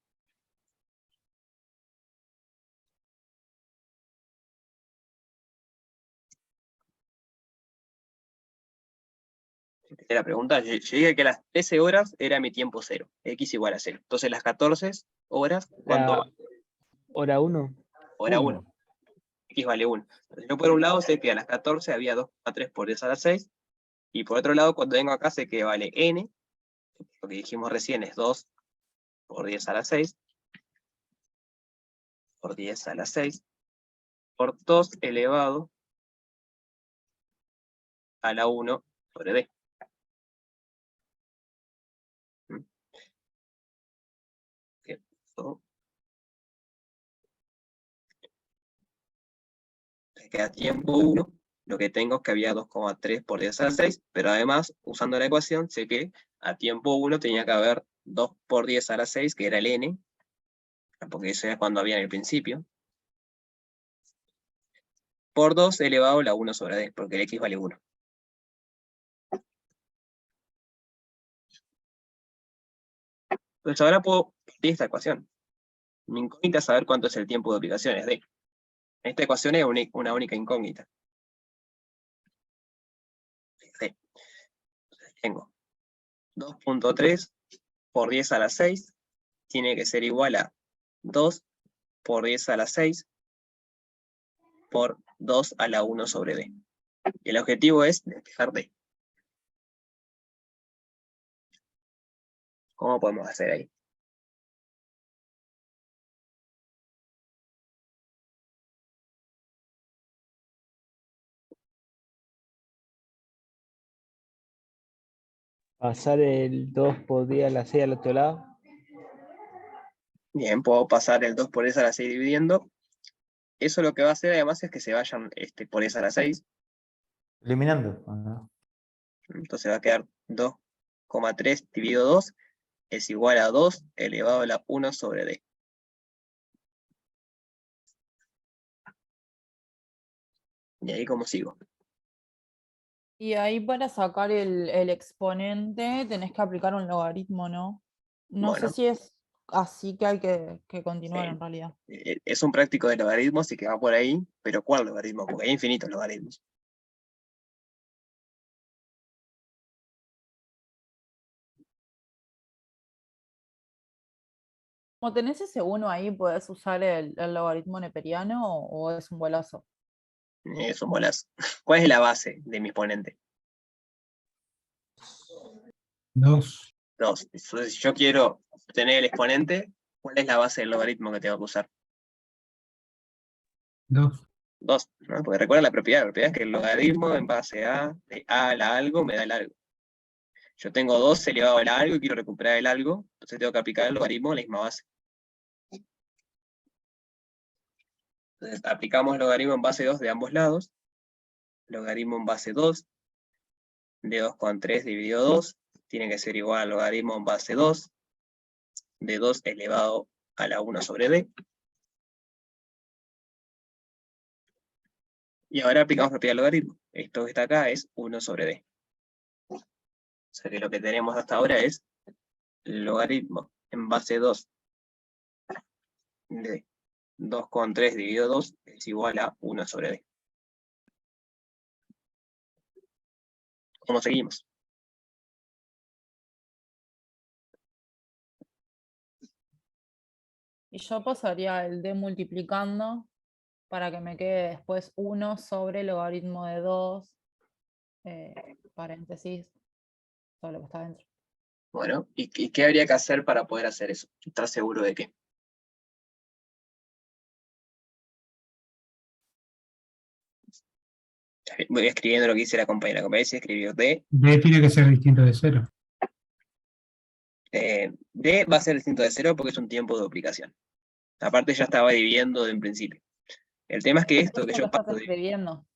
La pregunta, yo dije que las 13 horas era mi tiempo cero, X igual a 0. Entonces las 14 horas, ¿cuánto? Hora 1. Hora 1. X vale 1. Entonces yo por un lado sé que a las 14 había 2,3 por 10 a la 6, y por otro lado cuando vengo acá sé que vale n, lo que dijimos recién es 2 por 10 a la 6, por 10 a la 6, por 2 elevado a la 1 sobre d. Queda tiempo 1, lo que tengo es que había 2,3 por 10 a la 6, pero además, usando la ecuación, sé que a tiempo 1 tenía que haber 2 por 10 a la 6, que era el n, porque eso era cuando había en el principio, por 2 elevado a la 1 sobre d, porque el x vale 1. Entonces ahora puedo partir esta ecuación. Mi incógnita es saber cuánto es el tiempo de duplicación, es d. Esta ecuación es una única incógnita. D. Entonces tengo 2.3 por 10 a la 6, tiene que ser igual a 2 por 10 a la 6 por 2 a la 1 sobre d. Y el objetivo es despejar d. ¿Cómo podemos hacer ahí? Pasar el 2 por 10 a la 6 al otro lado. Bien, puedo pasar el 2 por esa a la 6 dividiendo. Eso lo que va a hacer además es que se vayan por esa a la 6. Eliminando. Ajá. Entonces va a quedar 2,3 dividido 2 es igual a 2 elevado a la 1 sobre D. Y ahí como sigo. Y ahí para sacar el exponente tenés que aplicar un logaritmo, ¿no? No sé Bueno. si es así que hay que continuar Sí. en realidad. Es un práctico de logaritmos y que va por ahí, pero ¿cuál logaritmo? Porque hay infinitos logaritmos. Como tenés ese 1 ahí, ¿podés usar el logaritmo neperiano o es un bolazo? Es un bolazo. ¿Cuál es la base de mi exponente? 2. 2. Entonces, si yo quiero obtener el exponente, ¿cuál es la base del logaritmo que tengo que usar? 2. 2, ¿no? Porque recuerda la propiedad es que el logaritmo en base a, de a a la algo, me da el algo. Yo tengo 2 elevado al algo y quiero recuperar el algo, entonces tengo que aplicar el logaritmo en la misma base. Entonces aplicamos el logaritmo en base 2 de ambos lados. Logaritmo en base 2 de 2,3 dividido 2 tiene que ser igual al logaritmo en base 2 de 2 elevado a la 1 sobre D. Y ahora aplicamos propiedad del logaritmo. Esto que está acá es 1 sobre D. O sea que lo que tenemos hasta ahora es logaritmo en base 2 de 2,3 dividido 2 es igual a 1 sobre D. ¿Cómo seguimos? Y yo pasaría el D multiplicando para que me quede después 1 sobre logaritmo de 2, paréntesis, todo lo que está dentro. Bueno, ¿y qué habría que hacer para poder hacer eso? ¿Estás seguro de qué? Voy escribiendo lo que dice la compañera. La compañera escribió D. D tiene que ser distinto de 0. D va a ser distinto de 0 porque es un tiempo de duplicación. Aparte ya estaba dividiendo de un principio. El tema es que esto que Eso yo lo estás paso, escribiendo.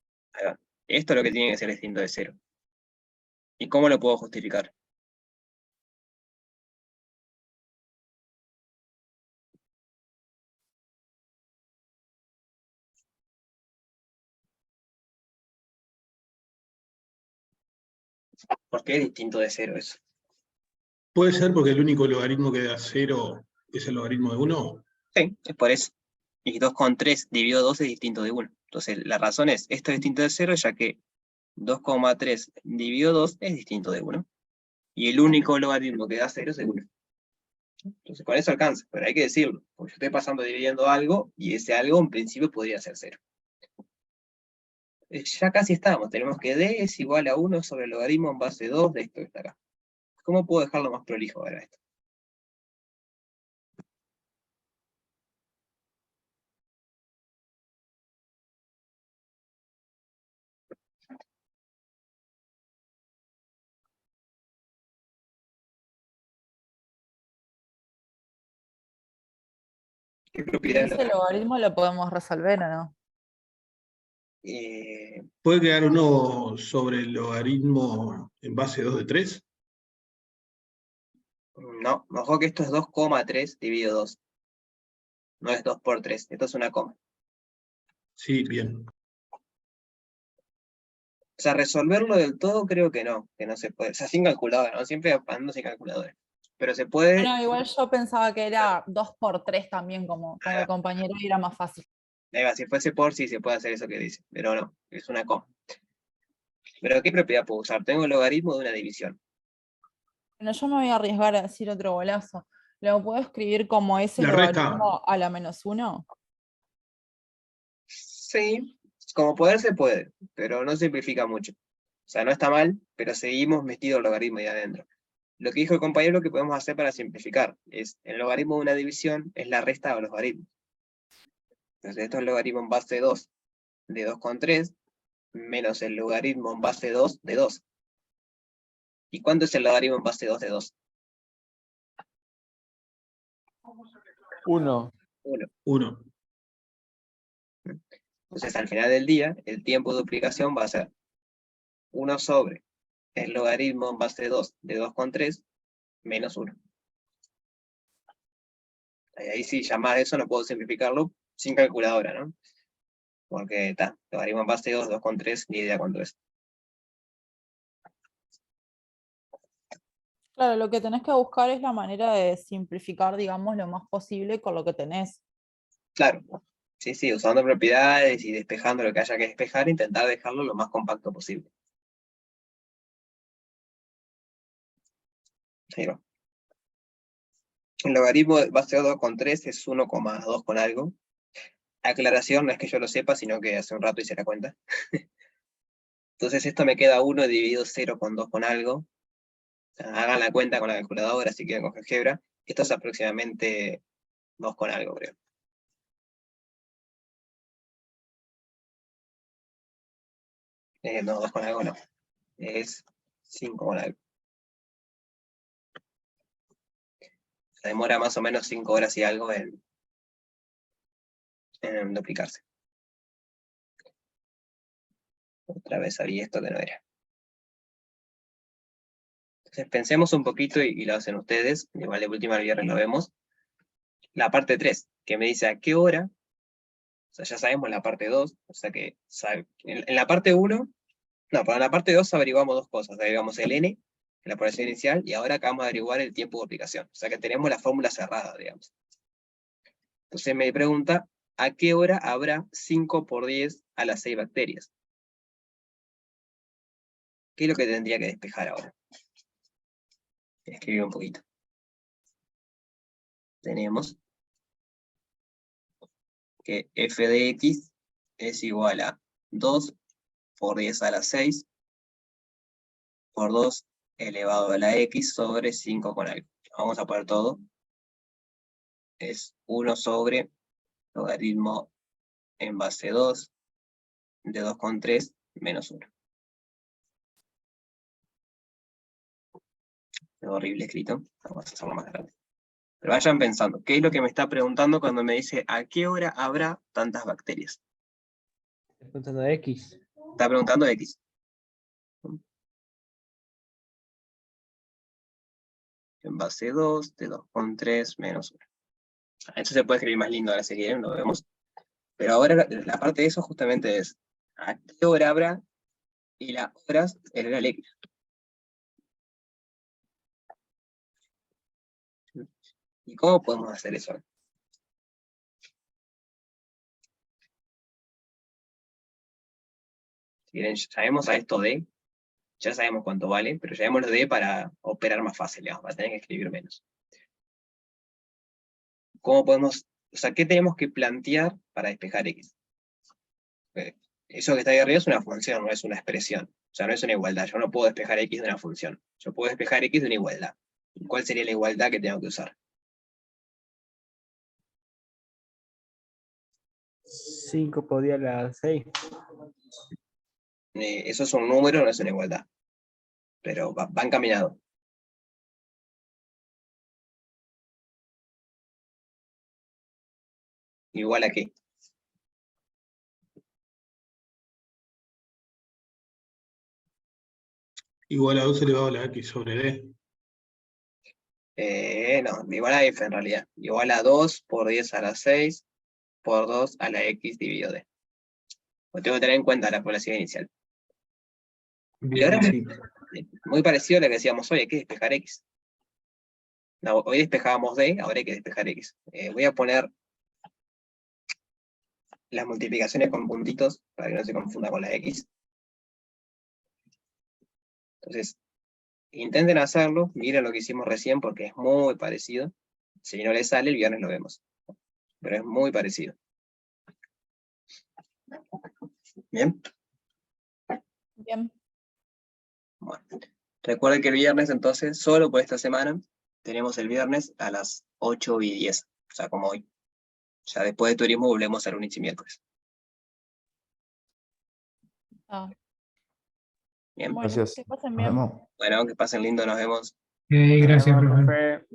esto es lo que tiene que ser distinto de 0. ¿Y cómo lo puedo justificar? ¿Por qué es distinto de 0 eso? ¿Puede ser porque el único logaritmo que da 0 es el logaritmo de 1? Sí, es por eso. Y 2,3 dividido 2 es distinto de 1. Entonces la razón es, esto es distinto de 0 ya que 2,3 dividido 2 es distinto de 1. Y el único logaritmo que da 0 es el 1. Entonces con eso alcanza, pero hay que decirlo. Porque yo estoy pasando dividiendo algo y ese algo en principio podría ser 0. Ya casi estamos. Tenemos que D es igual a 1 sobre el logaritmo en base 2 de esto que está acá. ¿Cómo puedo dejarlo más prolijo ahora esto? ¿Qué ¿Y propiedad ese logaritmo lo podemos resolver o no? ¿Puede quedar uno sobre el logaritmo en base 2 de 3? No, ojo que esto es 2,3 dividido 2. No es 2 por 3, esto es una coma. Sí, bien. O sea, resolverlo del todo creo que no se puede. O sea, sin calculadora, ¿no? Siempre andando sin calculadora. Pero se puede. Bueno, igual yo pensaba que era 2 por 3 también, como el compañero, y era más fácil. Ahí va, si fuese por sí se puede hacer eso que dice, pero no, es una coma. ¿Pero qué propiedad puedo usar? Tengo el logaritmo de una división. Bueno, yo me voy a arriesgar a decir otro golazo. ¿Lo puedo escribir como ese La resta. logaritmo a la menos 1? Sí, como poder se puede, pero no simplifica mucho. O sea, no está mal, pero seguimos metido el logaritmo ahí adentro. Lo que dijo el compañero que podemos hacer para simplificar es, el logaritmo de una división es la resta de los logaritmos. Entonces esto es el logaritmo en base 2 de 2,3 menos el logaritmo en base 2 de 2. ¿Y cuánto es el logaritmo en base 2 de 2? 1. 1. Entonces al final del día, el tiempo de duplicación va a ser 1 sobre el logaritmo en base 2 de 2,3 menos 1. Ahí sí, ya más de eso no puedo simplificarlo sin calculadora, ¿no? Porque está, logaritmo en base 2, 2,3, ni idea cuánto es. Claro, lo que tenés que buscar es la manera de simplificar, digamos, lo más posible con lo que tenés. Claro, sí, sí, usando propiedades y despejando lo que haya que despejar, intentar dejarlo lo más compacto posible. Ahí va. El logaritmo de base 2,3 es 1,2 con algo. Aclaración, no es que yo lo sepa, sino que hace un rato hice la cuenta. Entonces esto me queda 1 dividido 0,2 con algo. O sea, hagan la cuenta con la calculadora si quieren con GeoGebra. Esto es aproximadamente 2 con algo, creo. No, 2 con algo no. Es 5 con algo. Demora más o menos 5 horas y algo en duplicarse. Otra vez abrí esto que no era. Entonces pensemos un poquito y lo hacen ustedes. Igual de última el viernes lo vemos. La parte 3, que me dice a qué hora. O sea, ya sabemos la parte 2. O sea que en la parte 1, no, pero en la parte 2 averiguamos dos cosas. Averiguamos el n, la población inicial, y ahora acabamos de averiguar el tiempo de duplicación. O sea que tenemos la fórmula cerrada, digamos. Entonces me pregunta, ¿a qué hora habrá 5 por 10 a las 6 bacterias? ¿Qué es lo que tendría que despejar ahora? Escribir un poquito. Tenemos que f de x es igual a 2 por 10 a la 6 por 2 elevado a la x sobre 5 con algo. Vamos a poner todo. Es 1 sobre logaritmo en base 2 de 2,3 menos 1. Es horrible escrito. Vamos a hacerlo más grande. Pero vayan pensando, ¿qué es lo que me está preguntando cuando me dice a qué hora habrá tantas bacterias? Estoy preguntando de X. Está preguntando x. En base 2 de 2,3 menos 1. Esto se puede escribir más lindo ahora si quieren, lo vemos. Pero ahora la parte de eso justamente es a qué hora habrá, y las horas es la X. ¿Y cómo podemos hacer eso? Si quieren, sabemos a esto de, ya sabemos cuánto vale, pero llamémoslo de para operar más fácil, digamos, para tener que escribir menos. ¿Cómo podemos, o sea, qué tenemos que plantear para despejar X? Eso que está ahí arriba es una función, no es una expresión. O sea, no es una igualdad. Yo no puedo despejar X de una función. Yo puedo despejar X de una igualdad. ¿Cuál sería la igualdad que tengo que usar? 5 por 10 a la 6. Eso es un número, no es una igualdad. Pero van caminados. ¿Igual a qué? Igual a 2 elevado a la x sobre d. No, igual a f en realidad. Igual a 2 por 10 a la 6 por 2 a la x dividido d. Pues tengo que tener en cuenta la población inicial. Y ahora muy parecido a lo que decíamos hoy, hay que despejar x. No, hoy despejábamos d, ahora hay que despejar x. Voy a poner las multiplicaciones con puntitos para que no se confunda con la x. Entonces, intenten hacerlo, miren lo que hicimos recién porque es muy parecido. Si no les sale, el viernes lo vemos. Pero es muy parecido. ¿Bien? Bien. Bueno, Recuerden que el viernes, entonces, solo por esta semana, tenemos el viernes a las 8:10, o sea, como hoy. Ya después de turismo volvemos a lunes y miércoles. Ah, Bien. bueno, Gracias. que pasen Nos bien. vemos. Bueno, que pasen lindo, nos vemos. Gracias, Nos vemos, profe. profe.